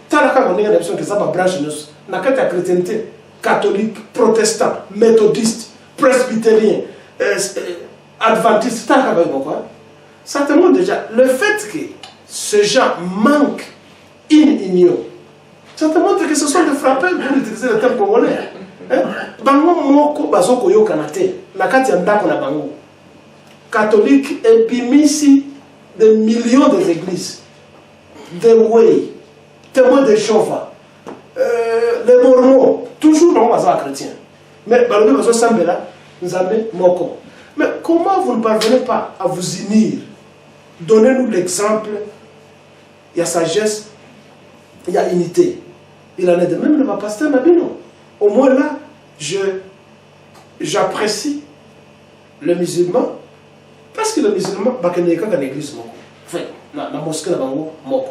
Talaka, on a l'impression que ça va brancher nous. Nakati a chrétienté, catholique, protestant, méthodiste, presbytérien, adventiste. Talaka, ça te montre déjà le fait que ces gens manquent une union. Ça te montre que ce sont des frappeurs pour utiliser le terme congolais. Bango moko bazoko yo kanate. Nakati ya ndako na bango. Catholique et bimisi des millions des églises. Des Way, témoins de Jéhovah, les Mormons, toujours non bazar chrétien. Mais balobi bazo sambela, nzambe moko. Mais comment vous ne parvenez pas à vous unir? Donnez-nous l'exemple. Il y a sagesse, il y a unité. Il en est de même de ma pasteur Nabino. Au moins là, j'apprécie le musulman, parce que le musulman, il n'y a qu'à l'église. Enfin, la mosquée, la moko.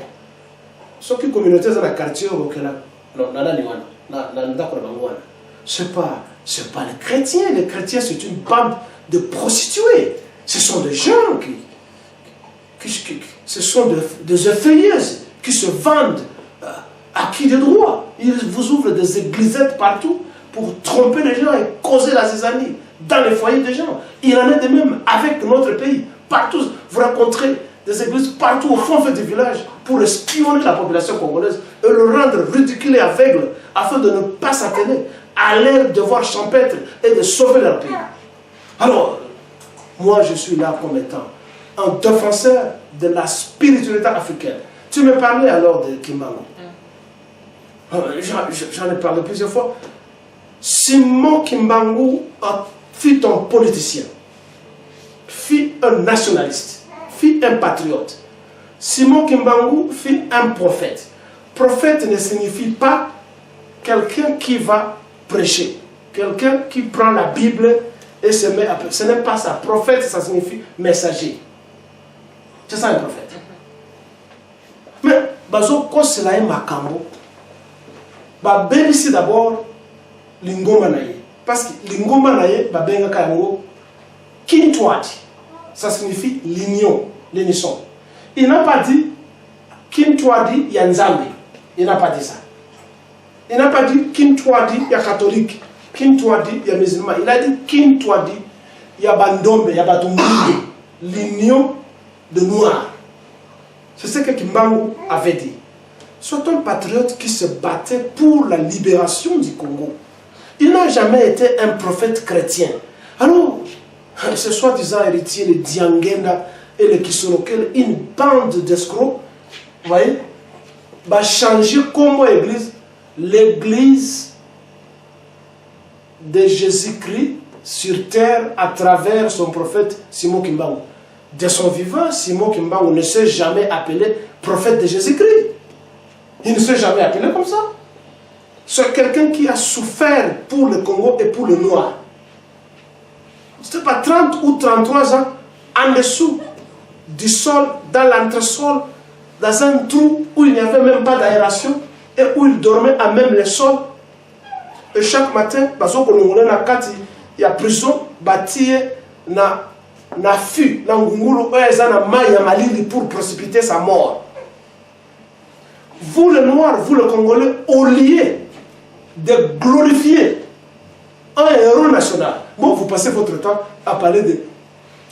Sauf que la communauté dans le quartier, c'est pas les chrétiens. Les chrétiens, c'est une bande de prostituées. Ce sont des gens ce sont des effeuilleuses qui se vendent à qui de droit. Ils vous ouvrent des églisettes partout pour tromper les gens et causer la zizanie dans les foyers des gens. Il en est de même avec notre pays. Partout, vous rencontrez des églises partout au fond du village pour espionner la population congolaise et le rendre ridicule et aveugle afin de ne pas s'atteler à leur devoir champêtre et de sauver leur pays. Alors, moi je suis là comme étant un défenseur de la spiritualité africaine. Tu me parlais alors de Kimbangu. J'en ai parlé plusieurs fois. Simon Kimbangu fut un politicien, fut un nationaliste, fut un patriote. Simon Kimbangu fut un prophète. Prophète ne signifie pas quelqu'un qui va prêcher, quelqu'un qui prend la Bible et se met à prêcher. Ce n'est pas ça. Prophète, ça signifie messager. C'est ça un prophète. Mais, quand cela est makambo, ici d'abord, l'ingoma naye. Parce que l'ingoma naye, benga kayango, kintwadi. Ça signifie l'union, l'unisson. Il n'a pas dit kintwadi ya nzambe. Il n'a pas dit ça. Il n'a pas dit kintwadi ya catholique, kintwadi ya musulman. Il a dit kintwadi ya bandombe, ya batumbundi. L'union de noirs. C'est ce que Kimbangu avait dit. Soit un patriote qui se battait pour la libération du Congo. Il n'a jamais été un prophète chrétien. Alors, ce soi-disant héritier, les Diangenda et les Kisorokel, une bande d'escrocs, vous voyez, va changer comme l'église de Jésus-Christ sur terre à travers son prophète Simon Kimbangu. De son vivant, Simon Kimbangu ne s'est jamais appelé prophète de Jésus-Christ. Il ne s'est jamais appelé comme ça. C'est quelqu'un qui a souffert pour le Congo et pour le Noir. Ce n'était pas 30 ou 33 ans en dessous du sol, dans l'entresol, dans un trou où il n'y avait même pas d'aération et où il dormait à même le sol. Et chaque matin, il y a prison, bâtie, na fu, na ngungulu, na maya malili pour précipiter sa mort. Vous les Noirs, vous les Congolais, au lieu de glorifier un héros national, bon, vous passez votre temps à parler de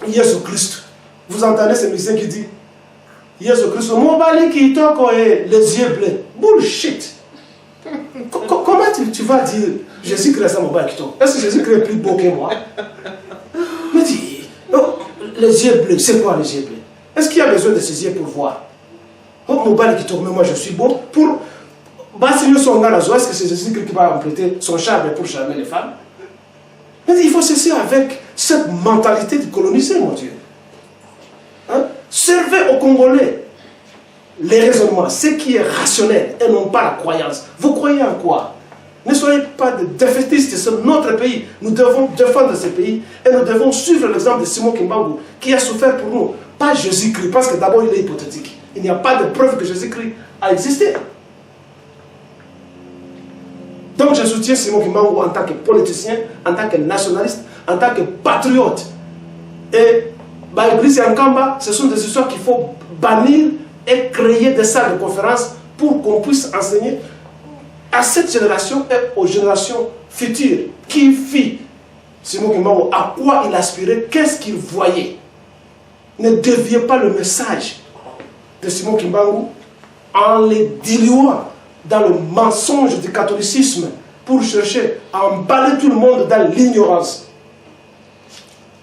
Jésus-Christ. Vous entendez ce musicien qui dit Jésus-Christ, mon bali qui toque les yeux bleus. Bullshit. Comment tu vas dire Jésus-Christ à mon bali qui toque? Est-ce que Jésus-Christ est plus beau que moi? Mais dis, les yeux bleus, c'est quoi les yeux bleus? Est-ce qu'il y a besoin de ces yeux pour voir? Oh, mon bali qui toque, mais moi je suis beau. Pour Bassigno son gars, est-ce que c'est Jésus-Christ qui va compléter son charme pour charmer les femmes? Mais il faut cesser avec cette mentalité de coloniser, mon Dieu. Hein? Servez aux Congolais les raisonnements, ce qui est rationnel et non pas la croyance. Vous croyez en quoi? Ne soyez pas des défaitistes, c'est notre pays. Nous devons défendre ce pays et nous devons suivre l'exemple de Simon Kimbangu qui a souffert pour nous. Pas Jésus-Christ, parce que d'abord il est hypothétique. Il n'y a pas de preuve que Jésus-Christ a existé. Donc je soutiens Simon Kimbangu en tant que politicien, en tant que nationaliste, en tant que patriote. Et Baïblis et Ankamba, ce sont des histoires qu'il faut bannir et créer des salles de conférence pour qu'on puisse enseigner à cette génération et aux générations futures. Qui fit Simon Kimbangu, à quoi il aspirait, qu'est-ce qu'il voyait. Ne déviez pas le message de Simon Kimbangu en les diluant dans le mensonge du catholicisme pour chercher à emballer tout le monde dans l'ignorance.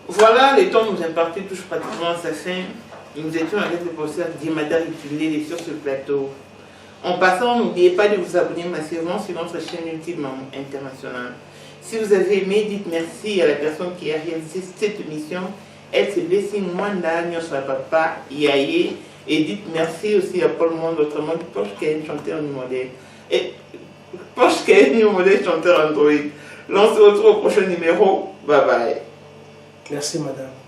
Voilà, le temps nous imparti touche pratiquement à sa fin. Nous étions avec le professeur Dimada Rituler sur ce plateau. En passant, n'oubliez pas de vous abonner massivement sur notre chaîne YouTube Maman International. Si vous avez aimé, dites merci à la personne qui a réalisé cette émission. Elle s'est blessée Mwanda, Nyosa Papa, Yaye. Et dites merci aussi à Paul Monde, autrement Poche qui est un chanteur modèle. Et Poche qui est un modèle chanteur Android. L'on se retrouve au prochain numéro. Bye bye. Merci madame.